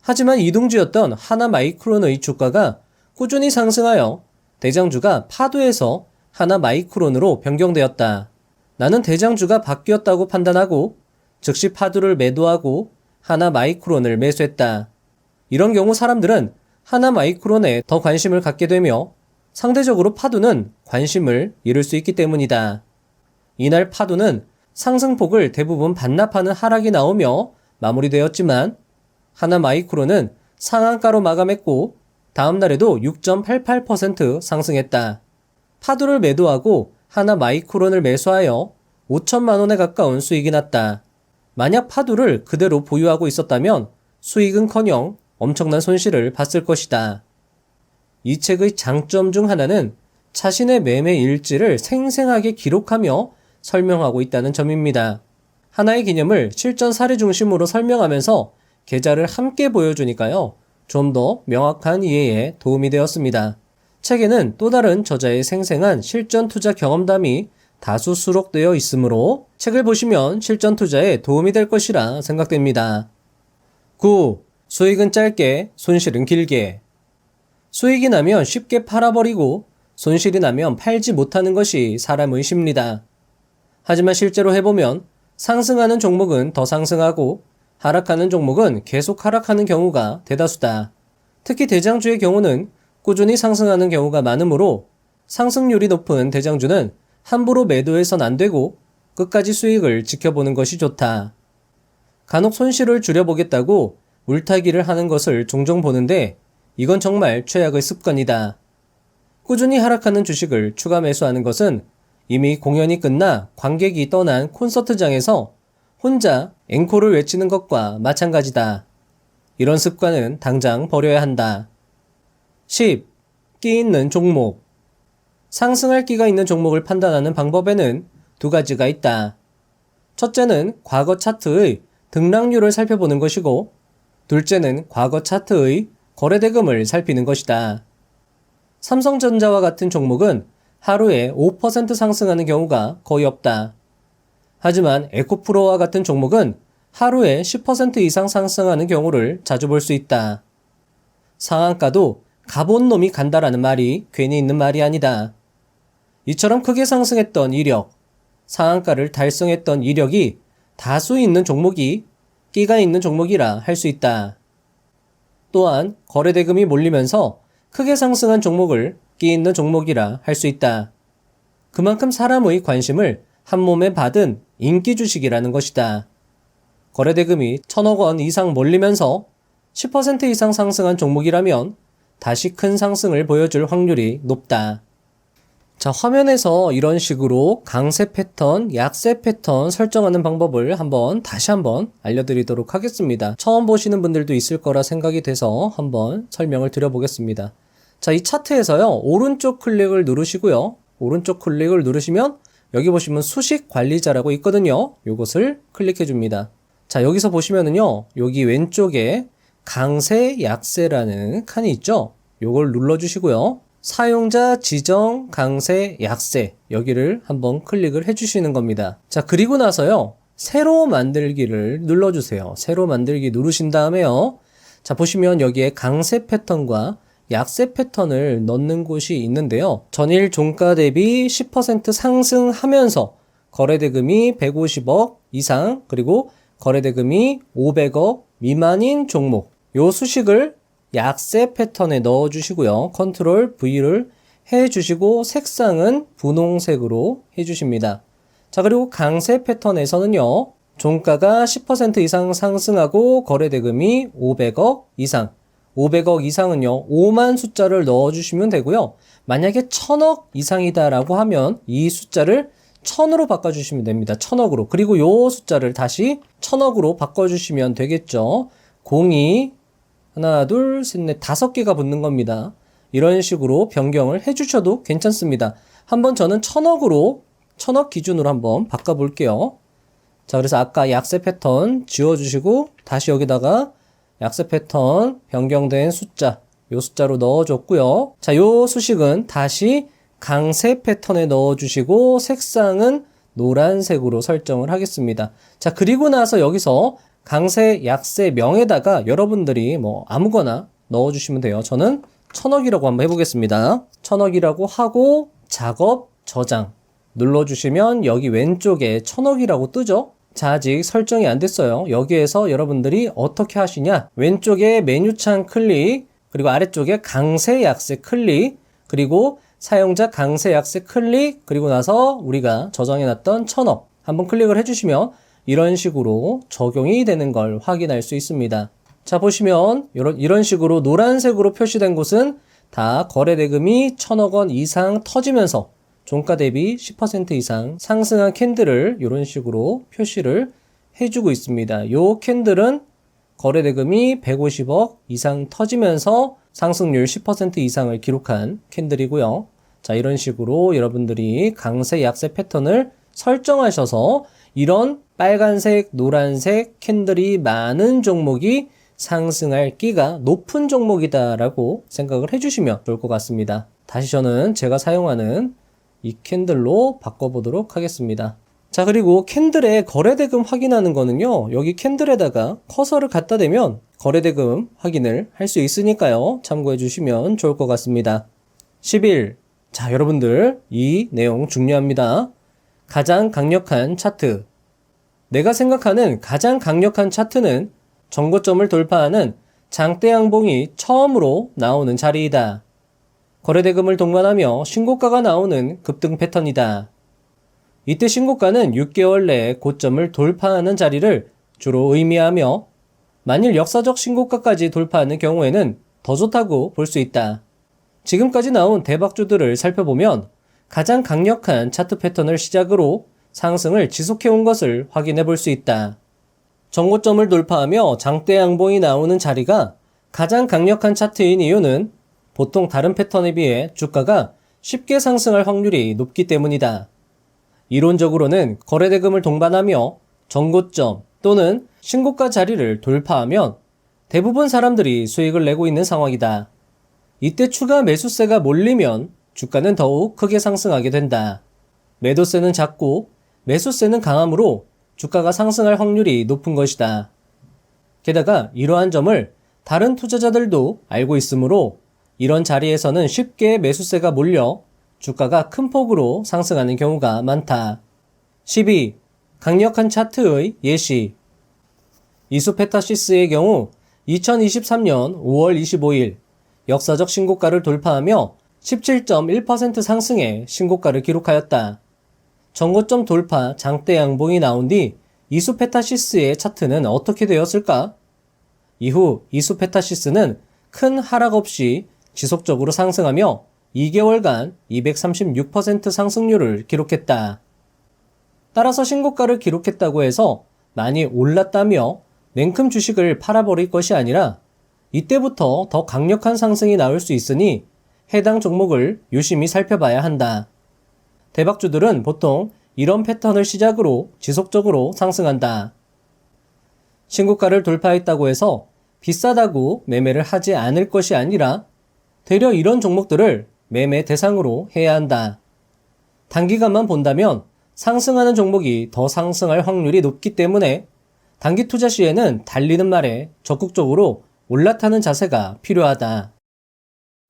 하지만 이등주였던 하나마이크론의 주가가 꾸준히 상승하여 대장주가 파두에서 하나마이크론으로 변경되었다. 나는 대장주가 바뀌었다고 판단하고 즉시 파두를 매도하고 하나마이크론을 매수했다. 이런 경우 사람들은 하나마이크론에 더 관심을 갖게 되며 상대적으로 파두는 관심을 잃을 수 있기 때문이다. 이날 파두는 상승폭을 대부분 반납하는 하락이 나오며 마무리되었지만 하나마이크론은 상한가로 마감했고 다음날에도 6.88% 상승했다. 파두를 매도하고 하나마이크론을 매수하여 5천만 원에 가까운 수익이 났다. 만약 파두를 그대로 보유하고 있었다면 수익은커녕 엄청난 손실을 봤을 것이다. 이 책의 장점 중 하나는 자신의 매매 일지를 생생하게 기록하며 설명하고 있다는 점입니다. 하나의 개념을 실전 사례 중심으로 설명하면서 계좌를 함께 보여주니까요. 좀 더 명확한 이해에 도움이 되었습니다. 책에는 또 다른 저자의 생생한 실전 투자 경험담이 다수 수록되어 있으므로 책을 보시면 실전 투자에 도움이 될 것이라 생각됩니다. 9. 수익은 짧게, 손실은 길게. 수익이 나면 쉽게 팔아버리고 손실이 나면 팔지 못하는 것이 사람의 심리다. 하지만 실제로 해보면 상승하는 종목은 더 상승하고 하락하는 종목은 계속 하락하는 경우가 대다수다. 특히 대장주의 경우는 꾸준히 상승하는 경우가 많으므로 상승률이 높은 대장주는 함부로 매도해선 안 되고 끝까지 수익을 지켜보는 것이 좋다. 간혹 손실을 줄여보겠다고 물타기를 하는 것을 종종 보는데 이건 정말 최악의 습관이다. 꾸준히 하락하는 주식을 추가 매수하는 것은 이미 공연이 끝나 관객이 떠난 콘서트장에서 혼자 앵콜을 외치는 것과 마찬가지다. 이런 습관은 당장 버려야 한다. 10. 끼 있는 종목. 상승할 끼가 있는 종목을 판단하는 방법에는 두 가지가 있다. 첫째는 과거 차트의 등락률을 살펴보는 것이고, 둘째는 과거 차트의 거래대금을 살피는 것이다. 삼성전자와 같은 종목은 하루에 5% 상승하는 경우가 거의 없다. 하지만 에코프로와 같은 종목은 하루에 10% 이상 상승하는 경우를 자주 볼 수 있다. 상한가도 가본 놈이 간다라는 말이 괜히 있는 말이 아니다. 이처럼 크게 상승했던 이력, 상한가를 달성했던 이력이 다수 있는 종목이 끼가 있는 종목이라 할 수 있다. 또한 거래대금이 몰리면서 크게 상승한 종목을 끼 있는 종목이라 할 수 있다. 그만큼 사람의 관심을 한 몸에 받은 인기 주식이라는 것이다. 거래대금이 1,000억 원 이상 몰리면서 10% 이상 상승한 종목이라면 다시 큰 상승을 보여줄 확률이 높다. 자, 화면에서 이런 식으로 강세 패턴, 약세 패턴 설정하는 방법을 다시 한번 알려드리도록 하겠습니다. 처음 보시는 분들도 있을 거라 생각이 돼서 한번 설명을 드려보겠습니다. 자, 이 차트에서요, 오른쪽 클릭을 누르시고요. 오른쪽 클릭을 누르시면 여기 보시면 수식 관리자라고 있거든요. 요것을 클릭해 줍니다. 자, 여기서 보시면은요, 여기 왼쪽에 강세, 약세라는 칸이 있죠. 요걸 눌러주시고요. 사용자 지정 강세 약세 여기를 한번 클릭을 해주시는 겁니다. 자, 그리고 나서요, 새로 만들기를 눌러주세요. 새로 만들기 누르신 다음에요, 자, 보시면 여기에 강세 패턴과 약세 패턴을 넣는 곳이 있는데요. 전일 종가 대비 10% 상승하면서 거래대금이 150억 이상, 그리고 거래대금이 500억 미만인 종목, 요 수식을 약세 패턴에 넣어주시고요. 컨트롤 V를 해주시고 색상은 분홍색으로 해주십니다. 자, 그리고 강세 패턴에서는요, 종가가 10% 이상 상승하고 거래대금이 500억 이상, 500억 이상은요, 5만 숫자를 넣어주시면 되고요. 만약에 1000억 이상이다라고 하면 이 숫자를 1000으로 바꿔주시면 됩니다. 1000억으로. 그리고 요 숫자를 다시 1000억으로 바꿔주시면 되겠죠. 02, 하나, 둘, 셋, 넷, 5개가 붙는 겁니다. 이런 식으로 변경을 해주셔도 괜찮습니다. 한번 저는 1000억 기준으로 한번 바꿔볼게요. 자, 그래서 아까 약세 패턴 지워주시고 다시 여기다가 약세 패턴 변경된 숫자, 요 숫자로 넣어줬고요. 자, 요 수식은 다시 강세 패턴에 넣어주시고 색상은 노란색으로 설정을 하겠습니다. 자, 그리고 나서 여기서 강세, 약세 명에다가 여러분들이 아무거나 넣어주시면 돼요. 저는 1000억이라고 한번 해보겠습니다. 1000억이라고 하고 작업 저장 눌러주시면 여기 왼쪽에 1000억이라고 뜨죠? 자, 아직 설정이 안 됐어요. 여기에서 여러분들이 어떻게 하시냐, 왼쪽에 메뉴창 클릭, 그리고 아래쪽에 강세, 약세 클릭, 그리고 사용자 강세, 약세 클릭, 그리고 나서 우리가 저장해놨던 1000억 한번 클릭을 해주시면 이런 식으로 적용이 되는 걸 확인할 수 있습니다. 자, 보시면 이런 식으로 노란색으로 표시된 곳은 다 거래대금이 1000억 원 이상 터지면서 종가 대비 10% 이상 상승한 캔들을 이런 식으로 표시를 해주고 있습니다. 요 캔들은 거래대금이 150억 이상 터지면서 상승률 10% 이상을 기록한 캔들이고요. 자, 이런 식으로 여러분들이 강세, 약세 패턴을 설정하셔서 이런 빨간색, 노란색 캔들이 많은 종목이 상승할 끼가 높은 종목이다라고 생각을 해주시면 좋을 것 같습니다. 다시 저는 제가 사용하는 이 캔들로 바꿔보도록 하겠습니다. 자, 그리고 캔들의 거래대금 확인하는 거는요, 여기 캔들에다가 커서를 갖다 대면 거래대금 확인을 할 수 있으니까요, 참고해 주시면 좋을 것 같습니다. 11. 자, 여러분들 이 내용 중요합니다. 가장 강력한 차트. 내가 생각하는 가장 강력한 차트는 정고점을 돌파하는 장대 양봉이 처음으로 나오는 자리이다. 거래대금을 동반하며 신고가가 나오는 급등 패턴이다. 이때 신고가는 6개월 내에 고점을 돌파하는 자리를 주로 의미하며 만일 역사적 신고가까지 돌파하는 경우에는 더 좋다고 볼 수 있다. 지금까지 나온 대박주들을 살펴보면 가장 강력한 차트 패턴을 시작으로 상승을 지속해온 것을 확인해 볼 수 있다. 정고점을 돌파하며 장대 양봉이 나오는 자리가 가장 강력한 차트인 이유는 보통 다른 패턴에 비해 주가가 쉽게 상승할 확률이 높기 때문이다. 이론적으로는 거래대금을 동반하며 정고점 또는 신고가 자리를 돌파하면 대부분 사람들이 수익을 내고 있는 상황이다. 이때 추가 매수세가 몰리면 주가는 더욱 크게 상승하게 된다. 매도세는 작고 매수세는 강하므로 주가가 상승할 확률이 높은 것이다. 게다가 이러한 점을 다른 투자자들도 알고 있으므로 이런 자리에서는 쉽게 매수세가 몰려 주가가 큰 폭으로 상승하는 경우가 많다. 12. 강력한 차트의 예시. 이수페타시스의 경우 2023년 5월 25일 역사적 신고가를 돌파하며 17.1% 상승의 신고가를 기록하였다. 정고점 돌파 장대 양봉이 나온 뒤 이수페타시스의 차트는 어떻게 되었을까? 이후 이수페타시스는 큰 하락 없이 지속적으로 상승하며 2개월간 236% 상승률을 기록했다. 따라서 신고가를 기록했다고 해서 많이 올랐다며 냉큼 주식을 팔아버릴 것이 아니라 이때부터 더 강력한 상승이 나올 수 있으니 해당 종목을 유심히 살펴봐야 한다. 대박주들은 보통 이런 패턴을 시작으로 지속적으로 상승한다. 신고가를 돌파했다고 해서 비싸다고 매매를 하지 않을 것이 아니라 되려 이런 종목들을 매매 대상으로 해야 한다. 단기간만 본다면 상승하는 종목이 더 상승할 확률이 높기 때문에 단기 투자 시에는 달리는 말에 적극적으로 올라타는 자세가 필요하다.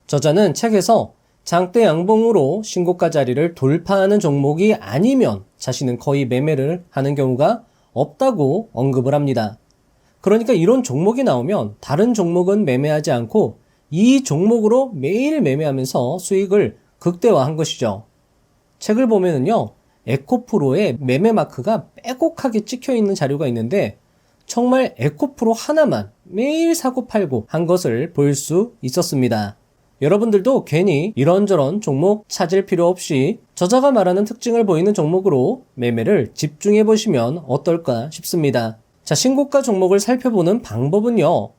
저자는 책에서 장대 양봉으로 신고가 자리를 돌파하는 종목이 아니면 자신은 거의 매매를 하는 경우가 없다고 언급을 합니다. 그러니까 이런 종목이 나오면 다른 종목은 매매하지 않고 이 종목으로 매일 매매하면서 수익을 극대화한 것이죠. 책을 보면은요, 에코프로에 매매 마크가 빼곡하게 찍혀 있는 자료가 있는데 정말 에코프로 하나만 매일 사고 팔고 한 것을 볼 수 있었습니다. 여러분들도 괜히 이런저런 종목 찾을 필요 없이 저자가 말하는 특징을 보이는 종목으로 매매를 집중해 보시면 어떨까 싶습니다. 자, 신고가 종목을 살펴보는 방법은요.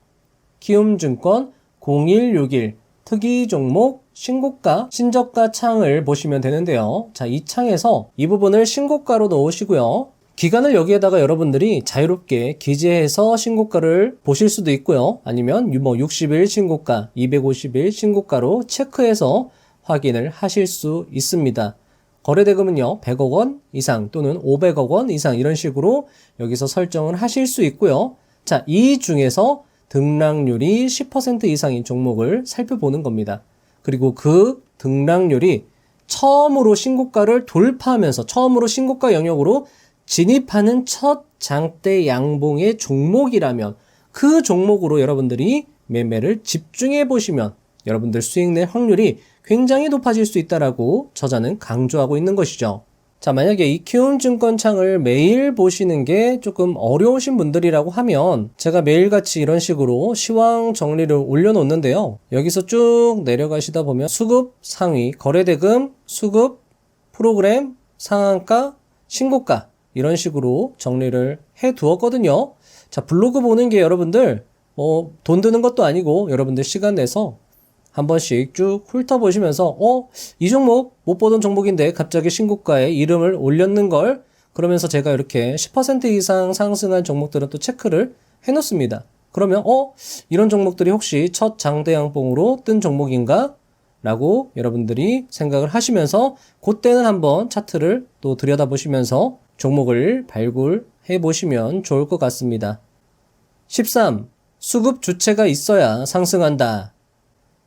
키움증권 0161 특이 종목 신고가 신저가 창을 보시면 되는데요. 자, 이 창에서 이 부분을 신고가로 넣으시고요. 기간을 여기에다가 여러분들이 자유롭게 기재해서 신고가를 보실 수도 있고요. 아니면 60일 신고가, 250일 신고가로 체크해서 확인을 하실 수 있습니다. 거래대금은요, 100억 원 이상 또는 500억 원 이상 이런 식으로 여기서 설정을 하실 수 있고요. 자, 이 중에서 등락률이 10% 이상인 종목을 살펴보는 겁니다. 그리고 그 등락률이 처음으로 신고가를 돌파하면서 처음으로 신고가 영역으로 진입하는 첫 장대 양봉의 종목이라면 그 종목으로 여러분들이 매매를 집중해 보시면 여러분들 수익 낼 확률이 굉장히 높아질 수 있다라고 저자는 강조하고 있는 것이죠. 자, 만약에 이 키움증권 창을 매일 보시는 게 조금 어려우신 분들이라고 하면 제가 매일같이 이런 식으로 시황 정리를 올려놓는데요. 여기서 쭉 내려가시다 보면 수급, 상위, 거래대금, 수급, 프로그램, 상한가, 신고가 이런 식으로 정리를 해 두었거든요. 자, 블로그 보는 게 여러분들 돈 드는 것도 아니고 여러분들 시간 내서 한 번씩 쭉 훑어보시면서 이 종목 못 보던 종목인데 갑자기 신고가에 이름을 올렸는걸, 그러면서 제가 이렇게 10% 이상 상승한 종목들은 또 체크를 해놓습니다. 그러면 이런 종목들이 혹시 첫 장대 양봉으로 뜬 종목인가? 라고 여러분들이 생각을 하시면서 그때는 한번 차트를 또 들여다보시면서 종목을 발굴해 보시면 좋을 것 같습니다. 13. 수급 주체가 있어야 상승한다.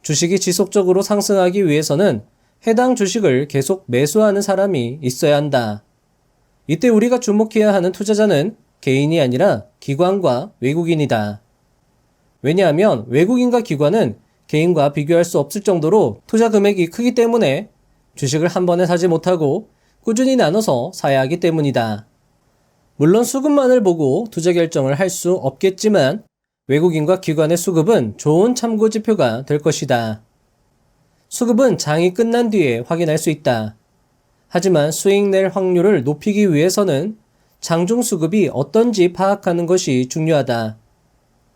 주식이 지속적으로 상승하기 위해서는 해당 주식을 계속 매수하는 사람이 있어야 한다. 이때 우리가 주목해야 하는 투자자는 개인이 아니라 기관과 외국인이다. 왜냐하면 외국인과 기관은 개인과 비교할 수 없을 정도로 투자 금액이 크기 때문에 주식을 한 번에 사지 못하고 꾸준히 나눠서 사야 하기 때문이다. 물론 수급만을 보고 투자 결정을 할 수 없겠지만 외국인과 기관의 수급은 좋은 참고 지표가 될 것이다. 수급은 장이 끝난 뒤에 확인할 수 있다. 하지만 수익 낼 확률을 높이기 위해서는 장중 수급이 어떤지 파악하는 것이 중요하다.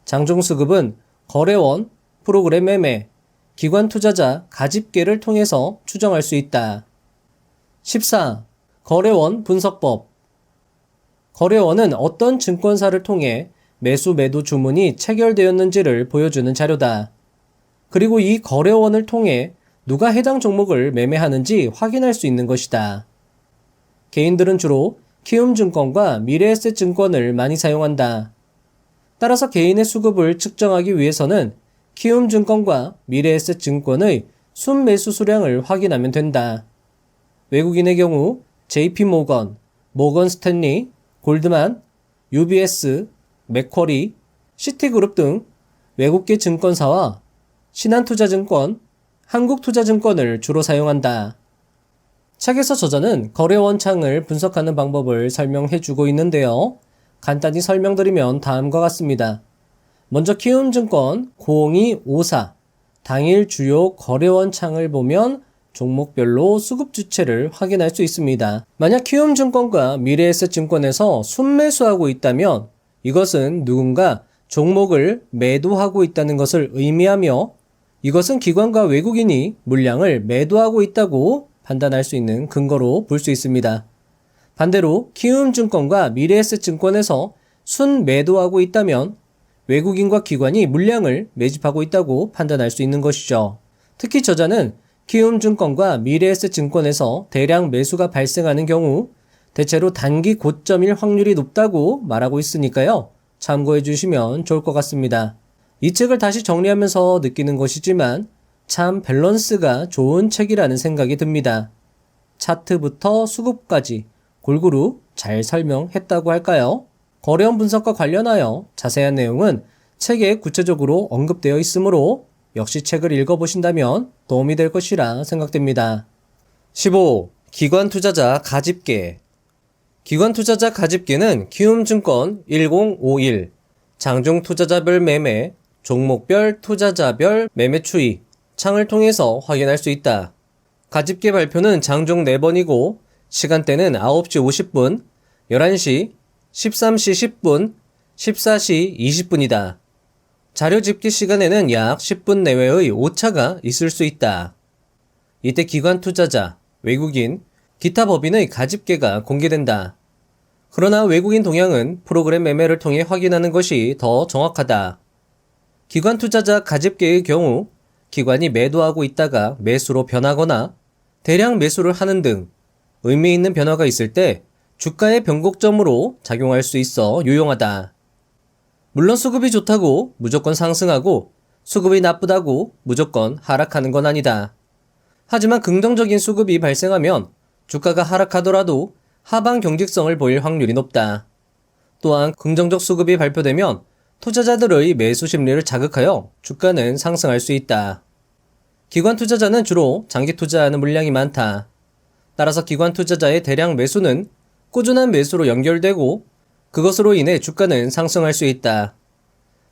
장중 수급은 거래원, 프로그램 매매, 기관 투자자 가집계를 통해서 추정할 수 있다. 14. 거래원 분석법. 거래원은 어떤 증권사를 통해 매수 매도 주문이 체결되었는지를 보여주는 자료다. 그리고 이 거래원을 통해 누가 해당 종목을 매매하는지 확인할 수 있는 것이다. 개인들은 주로 키움증권과 미래에셋증권을 많이 사용한다. 따라서 개인의 수급을 측정하기 위해서는 키움증권과 미래에셋증권의 순매수 수량을 확인하면 된다. 외국인의 경우 JP모건, 모건스탠리, 골드만, UBS, 맥쿼리, 시티그룹 등 외국계 증권사와 신한투자증권, 한국투자증권을 주로 사용한다. 책에서 저자는 거래원 창을 분석하는 방법을 설명해주고 있는데요. 간단히 설명드리면 다음과 같습니다. 먼저 키움증권 0254 당일 주요 거래원 창을 보면 종목별로 수급 주체를 확인할 수 있습니다. 만약 키움증권과 미래에셋증권에서 순매수하고 있다면 이것은 누군가 종목을 매도하고 있다는 것을 의미하며 이것은 기관과 외국인이 물량을 매도하고 있다고 판단할 수 있는 근거로 볼 수 있습니다. 반대로 키움증권과 미래에셋증권에서 순매도하고 있다면 외국인과 기관이 물량을 매집하고 있다고 판단할 수 있는 것이죠. 특히 저자는 키움증권과 미래에셋증권에서 대량 매수가 발생하는 경우 대체로 단기 고점일 확률이 높다고 말하고 있으니까요. 참고해 주시면 좋을 것 같습니다. 이 책을 다시 정리하면서 느끼는 것이지만 참 밸런스가 좋은 책이라는 생각이 듭니다. 차트부터 수급까지 골고루 잘 설명했다고 할까요? 거래원 분석과 관련하여 자세한 내용은 책에 구체적으로 언급되어 있으므로 역시 책을 읽어보신다면 도움이 될 것이라 생각됩니다. 15. 기관 투자자 가집계. 기관 투자자 가집계는 키움증권 1051 장중 투자자별 매매, 종목별 투자자별 매매 추이 창을 통해서 확인할 수 있다. 가집계 발표는 장중 4번이고 시간대는 9시 50분, 11시, 13시 10분, 14시 20분이다. 자료 집계 시간에는 약 10분 내외의 오차가 있을 수 있다. 이때 기관 투자자, 외국인, 기타 법인의 가집계가 공개된다. 그러나 외국인 동향은 프로그램 매매를 통해 확인하는 것이 더 정확하다. 기관 투자자 가집계의 경우 기관이 매도하고 있다가 매수로 변하거나 대량 매수를 하는 등 의미 있는 변화가 있을 때 주가의 변곡점으로 작용할 수 있어 유용하다. 물론 수급이 좋다고 무조건 상승하고 수급이 나쁘다고 무조건 하락하는 건 아니다. 하지만 긍정적인 수급이 발생하면 주가가 하락하더라도 하방 경직성을 보일 확률이 높다. 또한 긍정적 수급이 발표되면 투자자들의 매수 심리를 자극하여 주가는 상승할 수 있다. 기관 투자자는 주로 장기 투자하는 물량이 많다. 따라서 기관 투자자의 대량 매수는 꾸준한 매수로 연결되고 그것으로 인해 주가는 상승할 수 있다.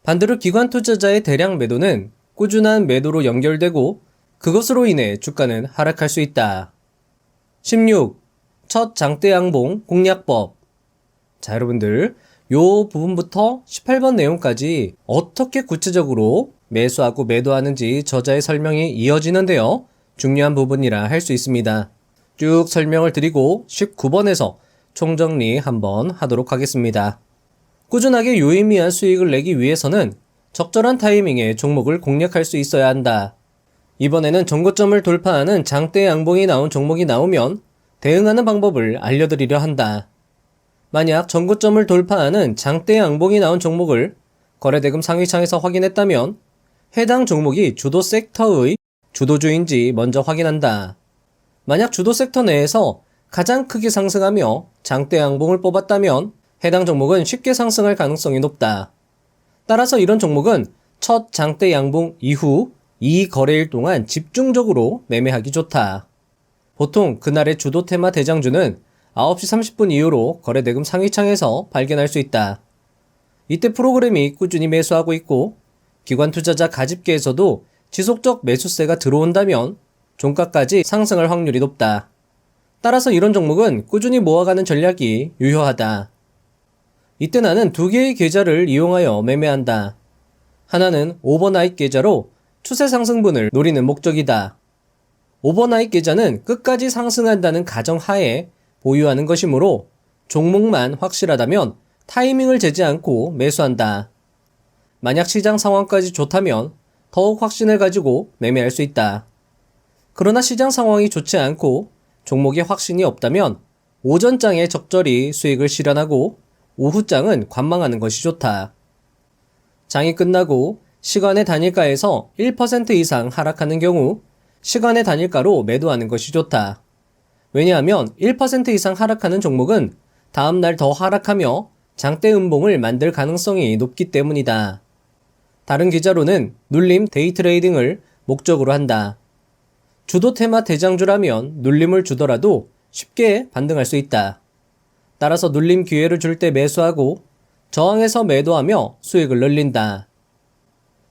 반대로 기관 투자자의 대량 매도는 꾸준한 매도로 연결되고 그것으로 인해 주가는 하락할 수 있다. 16. 첫 장대 양봉 공략법. 자, 여러분들 요 부분부터 18번 내용까지 어떻게 구체적으로 매수하고 매도하는지 저자의 설명이 이어지는데요. 중요한 부분이라 할 수 있습니다. 쭉 설명을 드리고 19번에서 총정리 한번 하도록 하겠습니다. 꾸준하게 유의미한 수익을 내기 위해서는 적절한 타이밍에 종목을 공략할 수 있어야 한다. 이번에는 전고점을 돌파하는 장대 양봉이 나온 종목이 나오면 대응하는 방법을 알려드리려 한다. 만약 전고점을 돌파하는 장대 양봉이 나온 종목을 거래대금 상위창에서 확인했다면 해당 종목이 주도 섹터의 주도주인지 먼저 확인한다. 만약 주도 섹터 내에서 가장 크게 상승하며 장대 양봉을 뽑았다면 해당 종목은 쉽게 상승할 가능성이 높다. 따라서 이런 종목은 첫 장대 양봉 이후 이 거래일 동안 집중적으로 매매하기 좋다. 보통 그날의 주도 테마 대장주는 9시 30분 이후로 거래대금 상위창에서 발견할 수 있다. 이때 프로그램이 꾸준히 매수하고 있고 기관 투자자 가집기에서도 지속적 매수세가 들어온다면 종가까지 상승할 확률이 높다. 따라서 이런 종목은 꾸준히 모아가는 전략이 유효하다. 이때 나는 두 개의 계좌를 이용하여 매매한다. 하나는 오버나잇 계좌로 추세 상승분을 노리는 목적이다. 오버나잇 계좌는 끝까지 상승한다는 가정하에 보유하는 것이므로 종목만 확실하다면 타이밍을 재지 않고 매수한다. 만약 시장 상황까지 좋다면 더욱 확신을 가지고 매매할 수 있다. 그러나 시장 상황이 좋지 않고 종목에 확신이 없다면 오전장에 적절히 수익을 실현하고 오후장은 관망하는 것이 좋다. 장이 끝나고 시간의 단일가에서 1% 이상 하락하는 경우 시간의 단일가로 매도하는 것이 좋다. 왜냐하면 1% 이상 하락하는 종목은 다음날 더 하락하며 장대 음봉을 만들 가능성이 높기 때문이다. 다른 계좌로는 눌림 데이 트레이딩을 목적으로 한다. 주도 테마 대장주라면 눌림을 주더라도 쉽게 반등할 수 있다. 따라서 눌림 기회를 줄 때 매수하고 저항에서 매도하며 수익을 늘린다.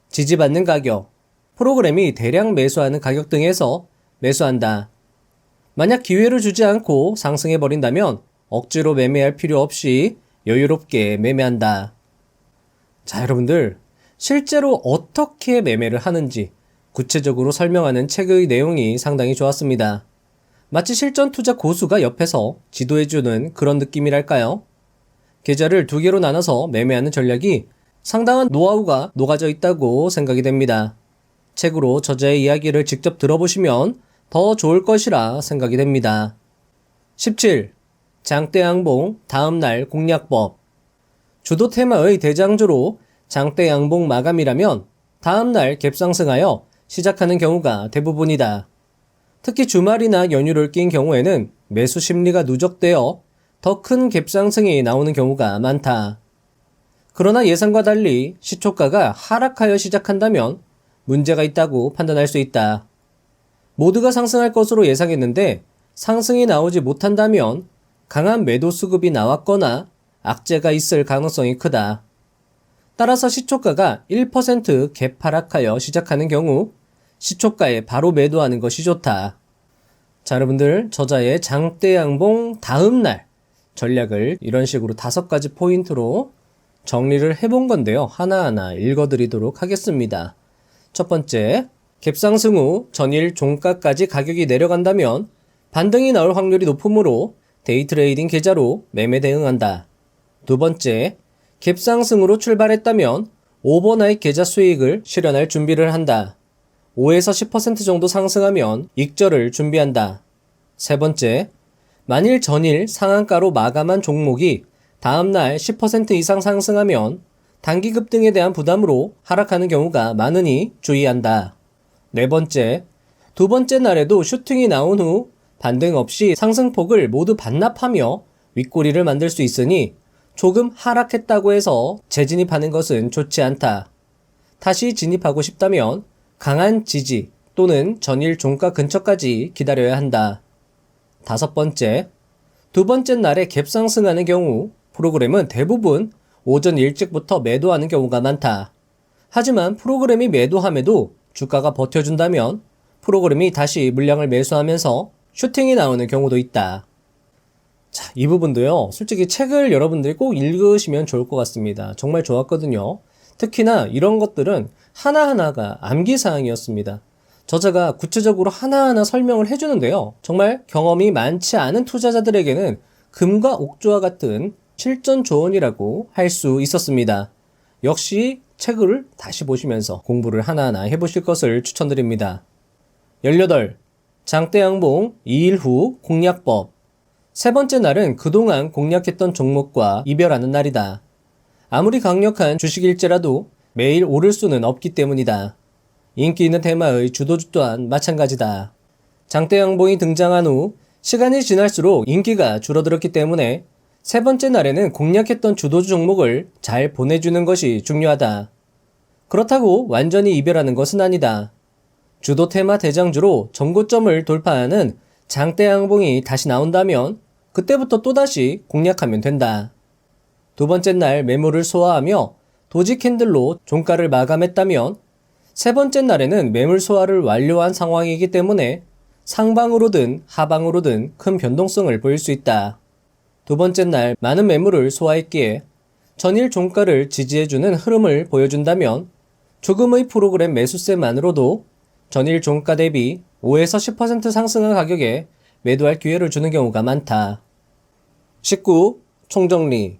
지지받는 가격, 프로그램이 대량 매수하는 가격 등에서 매수한다. 만약 기회를 주지 않고 상승해버린다면 억지로 매매할 필요 없이 여유롭게 매매한다. 자, 여러분들, 실제로 어떻게 매매를 하는지 구체적으로 설명하는 책의 내용이 상당히 좋았습니다. 마치 실전 투자 고수가 옆에서 지도해주는 그런 느낌이랄까요? 계좌를 두 개로 나눠서 매매하는 전략이 상당한 노하우가 녹아져 있다고 생각이 됩니다. 책으로 저자의 이야기를 직접 들어보시면 더 좋을 것이라 생각이 됩니다. 17. 장대양봉 다음날 공략법. 주도 테마의 대장주로 장대양봉 마감이라면 다음날 갭상승하여 시작하는 경우가 대부분이다. 특히 주말이나 연휴를 낀 경우에는 매수 심리가 누적되어 더 큰 갭상승이 나오는 경우가 많다. 그러나 예상과 달리 시초가가 하락하여 시작한다면 문제가 있다고 판단할 수 있다. 모두가 상승할 것으로 예상했는데 상승이 나오지 못한다면 강한 매도 수급이 나왔거나 악재가 있을 가능성이 크다. 따라서 시초가가 1% 갭 하락하여 시작하는 경우 시초가에 바로 매도하는 것이 좋다. 자, 여러분들, 저자의 장대양봉 다음날 전략을 이런 식으로 5가지 포인트로 정리를 해본 건데요. 하나하나 읽어드리도록 하겠습니다. 첫 번째, 갭상승 후 전일 종가까지 가격이 내려간다면 반등이 나올 확률이 높으므로 데이 트레이딩 계좌로 매매 대응한다. 두 번째, 갭상승으로 출발했다면 오버나잇 계좌 수익을 실현할 준비를 한다. 5에서 10% 정도 상승하면 익절을 준비한다. 세 번째, 만일 전일 상한가로 마감한 종목이 다음날 10% 이상 상승하면 단기 급등에 대한 부담으로 하락하는 경우가 많으니 주의한다. 네 번째, 두 번째 날에도 슈팅이 나온 후 반등 없이 상승폭을 모두 반납하며 윗꼬리를 만들 수 있으니 조금 하락했다고 해서 재진입하는 것은 좋지 않다. 다시 진입하고 싶다면 강한 지지 또는 전일 종가 근처까지 기다려야 한다. 다섯 번째, 두 번째 날에 갭상승하는 경우 프로그램은 대부분 오전 일찍부터 매도하는 경우가 많다. 하지만 프로그램이 매도함에도 주가가 버텨준다면 프로그램이 다시 물량을 매수하면서 슈팅이 나오는 경우도 있다. 자, 이 부분도요, 솔직히 책을 여러분들이 꼭 읽으시면 좋을 것 같습니다. 정말 좋았거든요. 특히나 이런 것들은 하나하나가 암기사항이었습니다. 저자가 구체적으로 하나하나 설명을 해주는데요. 정말 경험이 많지 않은 투자자들에게는 금과 옥조와 같은 실전 조언이라고 할 수 있었습니다. 역시 책을 다시 보시면서 공부를 하나하나 해보실 것을 추천드립니다. 18. 장대양봉 2일 후 공략법. 세 번째 날은 그동안 공략했던 종목과 이별하는 날이다. 아무리 강력한 주식일지라도 매일 오를 수는 없기 때문이다. 인기 있는 테마의 주도주 또한 마찬가지다. 장대양봉이 등장한 후 시간이 지날수록 인기가 줄어들었기 때문에 세 번째 날에는 공략했던 주도주 종목을 잘 보내주는 것이 중요하다. 그렇다고 완전히 이별하는 것은 아니다. 주도 테마 대장주로 전고점을 돌파하는 장대 양봉이 다시 나온다면 그때부터 또다시 공략하면 된다. 두 번째 날 매물을 소화하며 도지 캔들로 종가를 마감했다면 세 번째 날에는 매물 소화를 완료한 상황이기 때문에 상방으로든 하방으로든 큰 변동성을 보일 수 있다. 두 번째 날 많은 매물을 소화했기에 전일 종가를 지지해주는 흐름을 보여준다면 조금의 프로그램 매수세만으로도 전일 종가 대비 5에서 10% 상승한 가격에 매도할 기회를 주는 경우가 많다. 19. 총정리.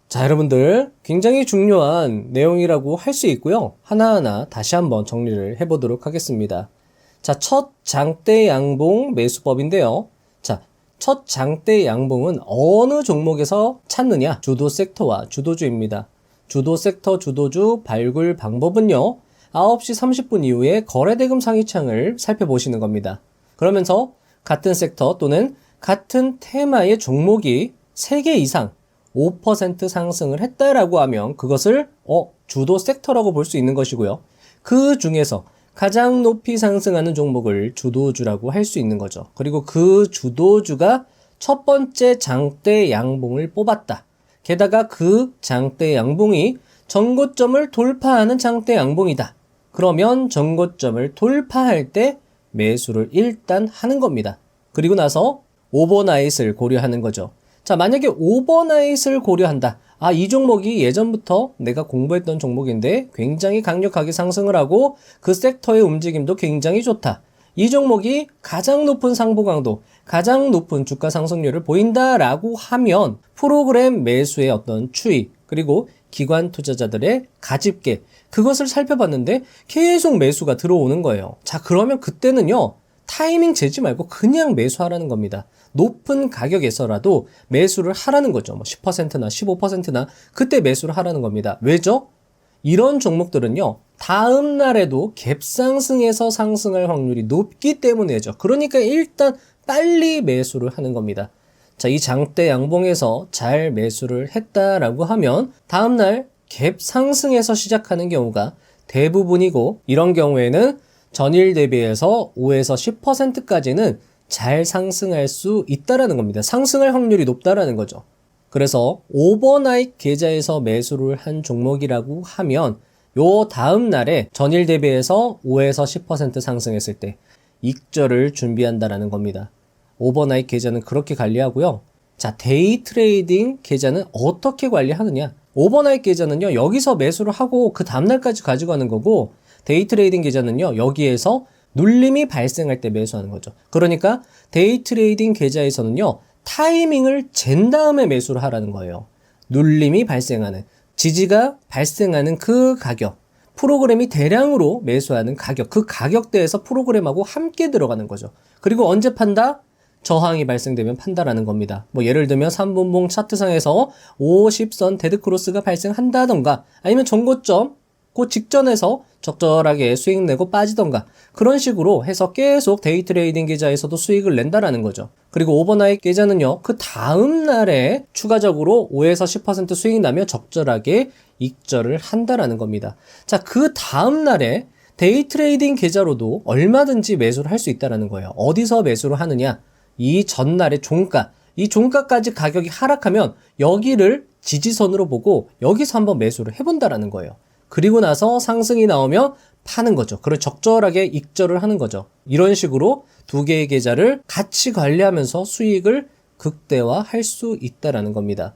자, 여러분들 굉장히 중요한 내용이라고 할 수 있고요. 하나하나 다시 한번 정리를 해보도록 하겠습니다. 자, 첫 장대 양봉 매수법인데요. 자, 첫 장대 양봉은 어느 종목에서 찾느냐? 주도 섹터와 주도주입니다. 주도 섹터 주도주 발굴 방법은요. 9시 30분 이후에 거래대금 상위창을 살펴보시는 겁니다. 그러면서 같은 섹터 또는 같은 테마의 종목이 3개 이상 5% 상승을 했다라고 하면 그것을 주도 섹터라고 볼 수 있는 것이고요. 그 중에서 가장 높이 상승하는 종목을 주도주라고 할 수 있는 거죠. 그리고 그 주도주가 첫 번째 장대 양봉을 뽑았다. 게다가 그 장대 양봉이 전고점을 돌파하는 장대 양봉이다. 그러면 전고점을 돌파할 때 매수를 일단 하는 겁니다. 그리고 나서 오버나잇을 고려하는 거죠. 자, 만약에 오버나잇을 고려한다. 이 종목이 예전부터 내가 공부했던 종목인데 굉장히 강력하게 상승을 하고 그 섹터의 움직임도 굉장히 좋다. 이 종목이 가장 높은 상보 강도, 가장 높은 주가 상승률을 보인다라고 하면 프로그램 매수의 어떤 추이, 그리고 기관 투자자들의 가집게, 그것을 살펴봤는데 계속 매수가 들어오는 거예요. 자, 그러면 그때는요, 타이밍 재지 말고 그냥 매수하라는 겁니다. 높은 가격에서라도 매수를 하라는 거죠. 10%나 15%나 그때 매수를 하라는 겁니다. 왜죠? 이런 종목들은요, 다음 날에도 갭상승해서 상승할 확률이 높기 때문이죠. 그러니까 일단 빨리 매수를 하는 겁니다. 자, 이 장대 양봉에서 잘 매수를 했다라고 하면 다음날 갭 상승에서 시작하는 경우가 대부분이고, 이런 경우에는 전일 대비해서 5에서 10%까지는 잘 상승할 수 있다라는 겁니다. 상승할 확률이 높다라는 거죠. 그래서 오버나잇 계좌에서 매수를 한 종목이라고 하면 요 다음 날에 전일 대비해서 5에서 10% 상승했을 때 익절을 준비한다라는 겁니다. 오버나잇 계좌는 그렇게 관리하고요. 자, 데이 트레이딩 계좌는 어떻게 관리하느냐? 오버나잇 계좌는요, 여기서 매수를 하고 그 다음날까지 가져가는 거고, 데이 트레이딩 계좌는요, 여기에서 눌림이 발생할 때 매수하는 거죠. 그러니까 데이 트레이딩 계좌에서는요, 타이밍을 잰 다음에 매수를 하라는 거예요. 눌림이 발생하는, 지지가 발생하는 그 가격, 프로그램이 대량으로 매수하는 가격, 그 가격대에서 프로그램하고 함께 들어가는 거죠. 그리고 언제 판다? 저항이 발생되면 판다라는 겁니다. 예를 들면 3분봉 차트상에서 50선 데드크로스가 발생한다던가, 아니면 전고점 그 직전에서 적절하게 수익 내고 빠지던가, 그런 식으로 해서 계속 데이 트레이딩 계좌에서도 수익을 낸다라는 거죠. 그리고 오버나잇 계좌는요, 그 다음 날에 추가적으로 5에서 10% 수익 나면 적절하게 익절을 한다라는 겁니다. 자, 그 다음 날에 데이 트레이딩 계좌로도 얼마든지 매수를 할 수 있다라는 거예요. 어디서 매수를 하느냐? 이 전날의 종가, 이 종가까지 가격이 하락하면 여기를 지지선으로 보고 여기서 한번 매수를 해본다라는 거예요. 그리고 나서 상승이 나오면 파는 거죠. 그걸 적절하게 익절을 하는 거죠. 이런 식으로 두 개의 계좌를 같이 관리하면서 수익을 극대화할 수 있다라는 겁니다.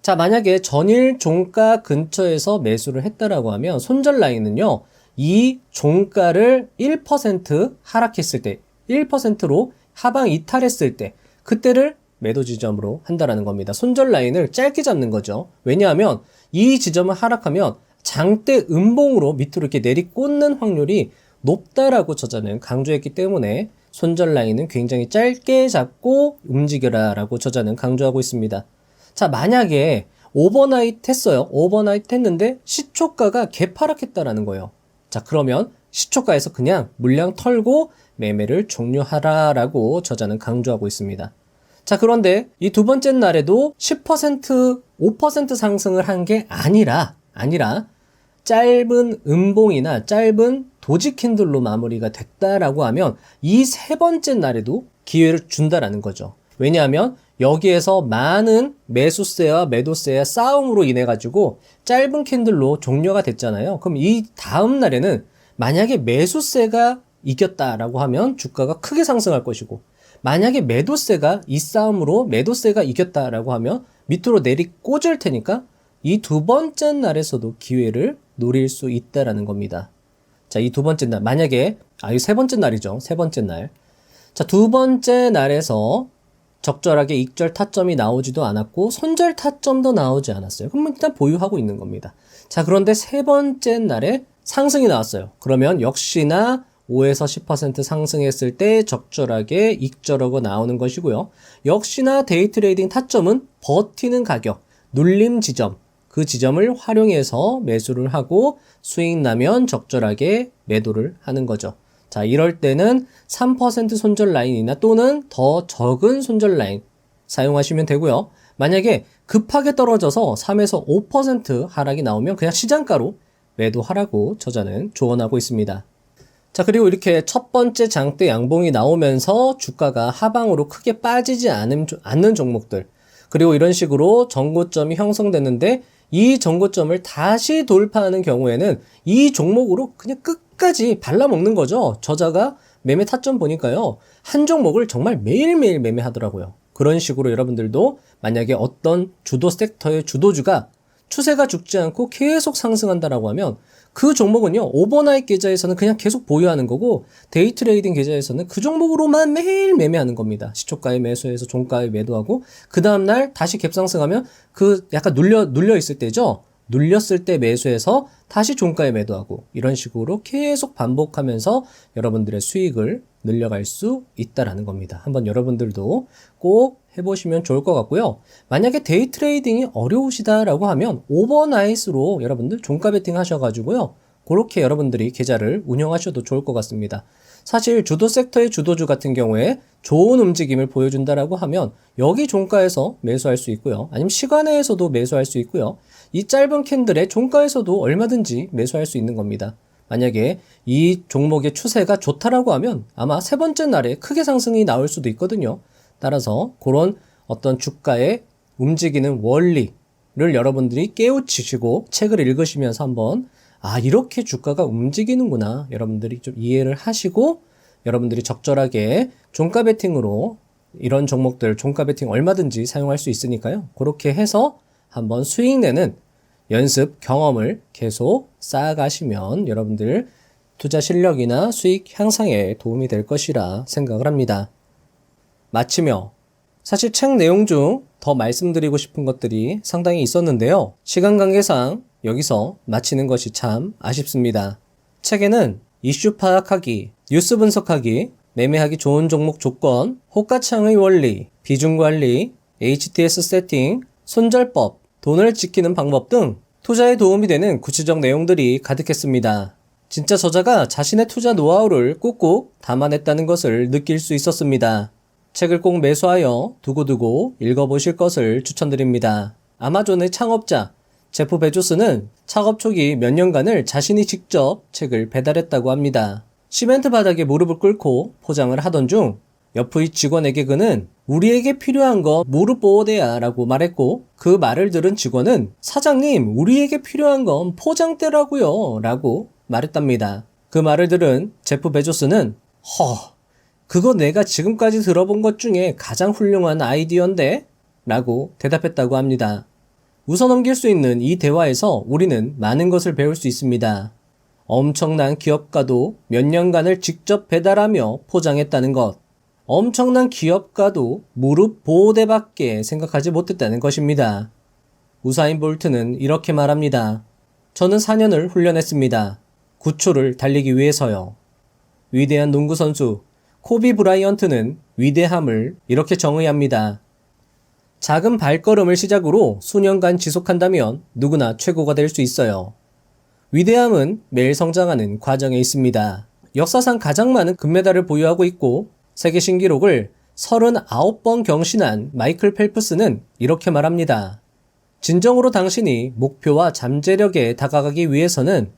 자, 만약에 전일 종가 근처에서 매수를 했다라고 하면 손절 라인은요, 이 종가를 1% 하락했을 때, 1%로 하방 이탈했을 때, 그때를 매도 지점으로 한다라는 겁니다. 손절 라인을 짧게 잡는 거죠. 왜냐하면 이 지점을 하락하면 장대 음봉으로 밑으로 이렇게 내리꽂는 확률이 높다라고 저자는 강조했기 때문에 손절 라인은 굉장히 짧게 잡고 움직여라 라고 저자는 강조하고 있습니다. 자, 만약에 오버나잇 했어요. 오버나잇 했는데 시초가가 개파락했다라는 거예요. 자, 그러면 시초가에서 그냥 물량 털고 매매를 종료하라라고 저자는 강조하고 있습니다. 자, 그런데 이 두 번째 날에도 10%, 5% 상승을 한 게 아니라 짧은 음봉이나 짧은 도지 캔들로 마무리가 됐다라고 하면 이 세 번째 날에도 기회를 준다라는 거죠. 왜냐하면 여기에서 많은 매수세와 매도세의 싸움으로 인해 가지고 짧은 캔들로 종료가 됐잖아요. 그럼 이 다음 날에는 만약에 매수세가 이겼다라고 하면 주가가 크게 상승할 것이고, 만약에 매도세가 이 싸움으로 매도세가 이겼다라고 하면 밑으로 내리 꽂을 테니까 이 두 번째 날에서도 기회를 노릴 수 있다라는 겁니다. 자, 이 두 번째 날, 만약에 이 세 번째 날이죠. 세 번째 날. 자, 두 번째 날에서 적절하게 익절 타점이 나오지도 않았고 손절 타점도 나오지 않았어요. 그럼 일단 보유하고 있는 겁니다. 자, 그런데 세 번째 날에 상승이 나왔어요. 그러면 역시나 5에서 10% 상승했을 때 적절하게 익절하고 나오는 것이고요. 역시나 데이 트레이딩 타점은 버티는 가격, 눌림 지점, 그 지점을 활용해서 매수를 하고 수익 나면 적절하게 매도를 하는 거죠. 자, 이럴 때는 3% 손절 라인이나 또는 더 적은 손절 라인 사용하시면 되고요. 만약에 급하게 떨어져서 3에서 5% 하락이 나오면 그냥 시장가로 매도하라고 저자는 조언하고 있습니다. 자, 그리고 이렇게 첫 번째 장대 양봉이 나오면서 주가가 하방으로 크게 빠지지 않는 종목들, 그리고 이런 식으로 전고점이 형성됐는데 이 전고점을 다시 돌파하는 경우에는 이 종목으로 그냥 끝까지 발라먹는 거죠. 저자가 매매 타점 보니까요, 한 종목을 정말 매일매일 매매하더라고요. 그런 식으로 여러분들도 만약에 어떤 주도 섹터의 주도주가 추세가 죽지 않고 계속 상승한다라고 하면 그 종목은요, 오버나잇 계좌에서는 그냥 계속 보유하는 거고 데이 트레이딩 계좌에서는 그 종목으로만 매일 매매하는 겁니다. 시초가에 매수해서 종가에 매도하고 그 다음날 다시 갭상승하면 그 약간 눌려 있을 때죠. 눌렸을 때 매수해서 다시 종가에 매도하고 이런 식으로 계속 반복하면서 여러분들의 수익을 늘려갈 수 있다라는 겁니다. 한번 여러분들도 꼭 해보시면 좋을 것 같고요. 만약에 데이 트레이딩이 어려우시다라고 하면 오버나잇으로 여러분들 종가 베팅 하셔가지고요, 그렇게 여러분들이 계좌를 운영하셔도 좋을 것 같습니다. 사실 주도 섹터의 주도주 같은 경우에 좋은 움직임을 보여준다라고 하면 여기 종가에서 매수할 수 있고요. 아니면 시간외에서도 매수할 수 있고요. 이 짧은 캔들의 종가에서도 얼마든지 매수할 수 있는 겁니다. 만약에 이 종목의 추세가 좋다라고 하면 아마 세 번째 날에 크게 상승이 나올 수도 있거든요. 따라서 그런 어떤 주가의 움직이는 원리를 여러분들이 깨우치시고 책을 읽으시면서 한번 이렇게 주가가 움직이는구나 여러분들이 좀 이해를 하시고 여러분들이 적절하게 종가 베팅으로 이런 종목들 종가 베팅 얼마든지 사용할 수 있으니까요. 그렇게 해서 한번 수익 내는 연습 경험을 계속 쌓아가시면 여러분들 투자 실력이나 수익 향상에 도움이 될 것이라 생각을 합니다. 마치며 사실 책 내용 중 더 말씀드리고 싶은 것들이 상당히 있었는데요. 시간 관계상 여기서 마치는 것이 참 아쉽습니다. 책에는 이슈 파악하기, 뉴스 분석하기, 매매하기 좋은 종목 조건, 호가창의 원리, 비중 관리, HTS 세팅, 손절법, 돈을 지키는 방법 등 투자에 도움이 되는 구체적 내용들이 가득했습니다. 진짜 저자가 자신의 투자 노하우를 꾹꾹 담아냈다는 것을 느낄 수 있었습니다. 책을 꼭 매수하여 두고두고 읽어보실 것을 추천드립니다. 아마존의 창업자 제프 베조스는 창업 초기 몇 년간을 자신이 직접 책을 배달했다고 합니다. 시멘트 바닥에 무릎을 꿇고 포장을 하던 중 옆의 직원에게 그는 우리에게 필요한 거 무릎 보호대야 라고 말했고 그 말을 들은 직원은 사장님 우리에게 필요한 건 포장대라고요 라고 말했답니다. 그 말을 들은 제프 베조스는 그거 내가 지금까지 들어본 것 중에 가장 훌륭한 아이디어인데? 라고 대답했다고 합니다. 웃어넘길 수 있는 이 대화에서 우리는 많은 것을 배울 수 있습니다. 엄청난 기업가도 몇 년간을 직접 배달하며 포장했다는 것. 엄청난 기업가도 무릎 보호대밖에 생각하지 못했다는 것입니다. 우사인 볼트는 이렇게 말합니다. 저는 4년을 훈련했습니다. 9초를 달리기 위해서요. 위대한 농구선수 코비 브라이언트는 위대함을 이렇게 정의합니다. 작은 발걸음을 시작으로 수년간 지속한다면 누구나 최고가 될 수 있어요. 위대함은 매일 성장하는 과정에 있습니다. 역사상 가장 많은 금메달을 보유하고 있고 세계 신기록을 39번 경신한 마이클 펠프스는 이렇게 말합니다. 진정으로 당신이 목표와 잠재력에 다가가기 위해서는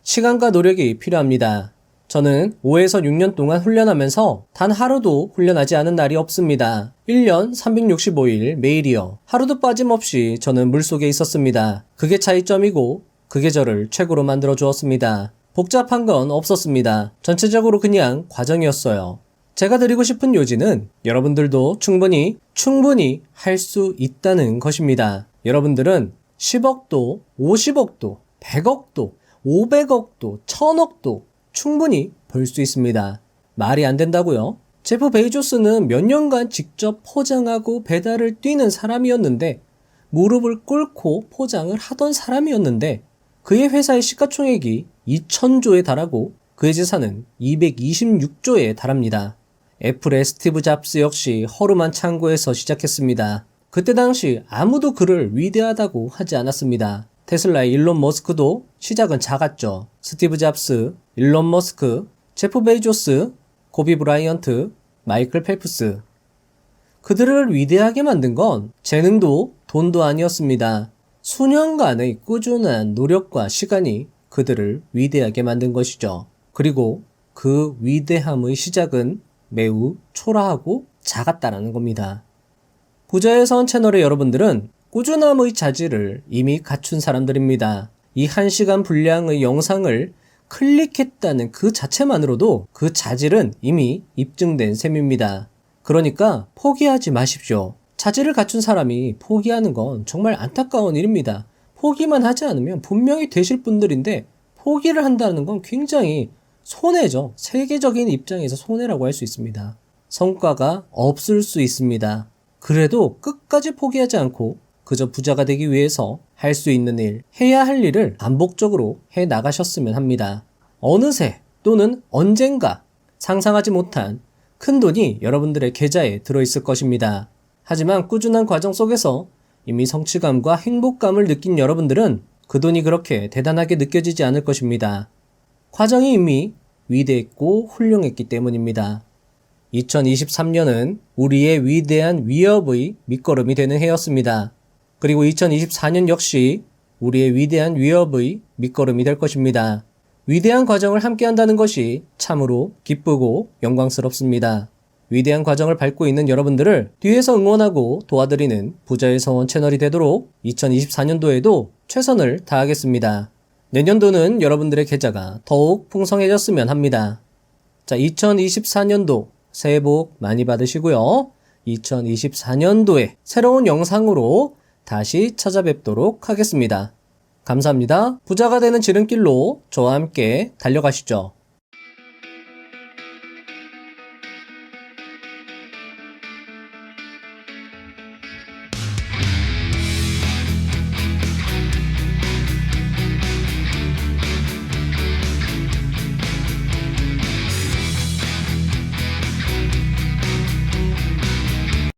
시간과 노력이 필요합니다. 저는 5에서 6년 동안 훈련하면서 단 하루도 훈련하지 않은 날이 없습니다. 1년 365일 매일이요. 하루도 빠짐없이 저는 물속에 있었습니다. 그게 차이점이고 그게 저를 최고로 만들어 주었습니다. 복잡한 건 없었습니다. 전체적으로 그냥 과정이었어요. 제가 드리고 싶은 요지는 여러분들도 충분히 할 수 있다는 것입니다. 여러분들은 10억도, 50억도, 100억도, 500억도, 1000억도 충분히 벌 수 있습니다. 말이 안 된다고요? 제프 베이조스는 몇 년간 직접 포장하고 배달을 뛰는 사람이었는데 무릎을 꿇고 포장을 하던 사람이었는데 그의 회사의 시가총액이 2000조에 달하고 그의 재산은 226조에 달합니다. 애플의 스티브 잡스 역시 허름한 창고에서 시작했습니다. 그때 당시 아무도 그를 위대하다고 하지 않았습니다. 테슬라의 일론 머스크도 시작은 작았죠. 스티브 잡스, 일론 머스크, 제프 베이조스, 코비 브라이언트, 마이클 펠프스. 그들을 위대하게 만든 건 재능도 돈도 아니었습니다. 수년간의 꾸준한 노력과 시간이 그들을 위대하게 만든 것이죠. 그리고 그 위대함의 시작은 매우 초라하고 작았다라는 겁니다. 부자의 선 채널의 여러분들은 꾸준함의 자질을 이미 갖춘 사람들입니다. 이 1시간 분량의 영상을 클릭했다는 그 자체만으로도 그 자질은 이미 입증된 셈입니다. 그러니까 포기하지 마십시오. 자질을 갖춘 사람이 포기하는 건 정말 안타까운 일입니다. 포기만 하지 않으면 분명히 되실 분들인데 포기를 한다는 건 굉장히 손해죠. 세계적인 입장에서 손해라고 할 수 있습니다. 성과가 없을 수 있습니다. 그래도 끝까지 포기하지 않고 그저 부자가 되기 위해서 할 수 있는 일, 해야 할 일을 반복적으로 해 나가셨으면 합니다. 어느새 또는 언젠가 상상하지 못한 큰 돈이 여러분들의 계좌에 들어있을 것입니다. 하지만 꾸준한 과정 속에서 이미 성취감과 행복감을 느낀 여러분들은 그 돈이 그렇게 대단하게 느껴지지 않을 것입니다. 과정이 이미 위대했고 훌륭했기 때문입니다. 2023년은 우리의 위대한 위협의 밑거름이 되는 해였습니다. 그리고 2024년 역시 우리의 위대한 위협의 밑거름이 될 것입니다. 위대한 과정을 함께 한다는 것이 참으로 기쁘고 영광스럽습니다. 위대한 과정을 밟고 있는 여러분들을 뒤에서 응원하고 도와드리는 부자의 서원 채널이 되도록 2024년도에도 최선을 다하겠습니다. 내년도는 여러분들의 계좌가 더욱 풍성해졌으면 합니다. 자, 2024년도 새해 복 많이 받으시고요. 2024년도에 새로운 영상으로 다시 찾아뵙도록 하겠습니다. 감사합니다. 부자가 되는 지름길로 저와 함께 달려가시죠.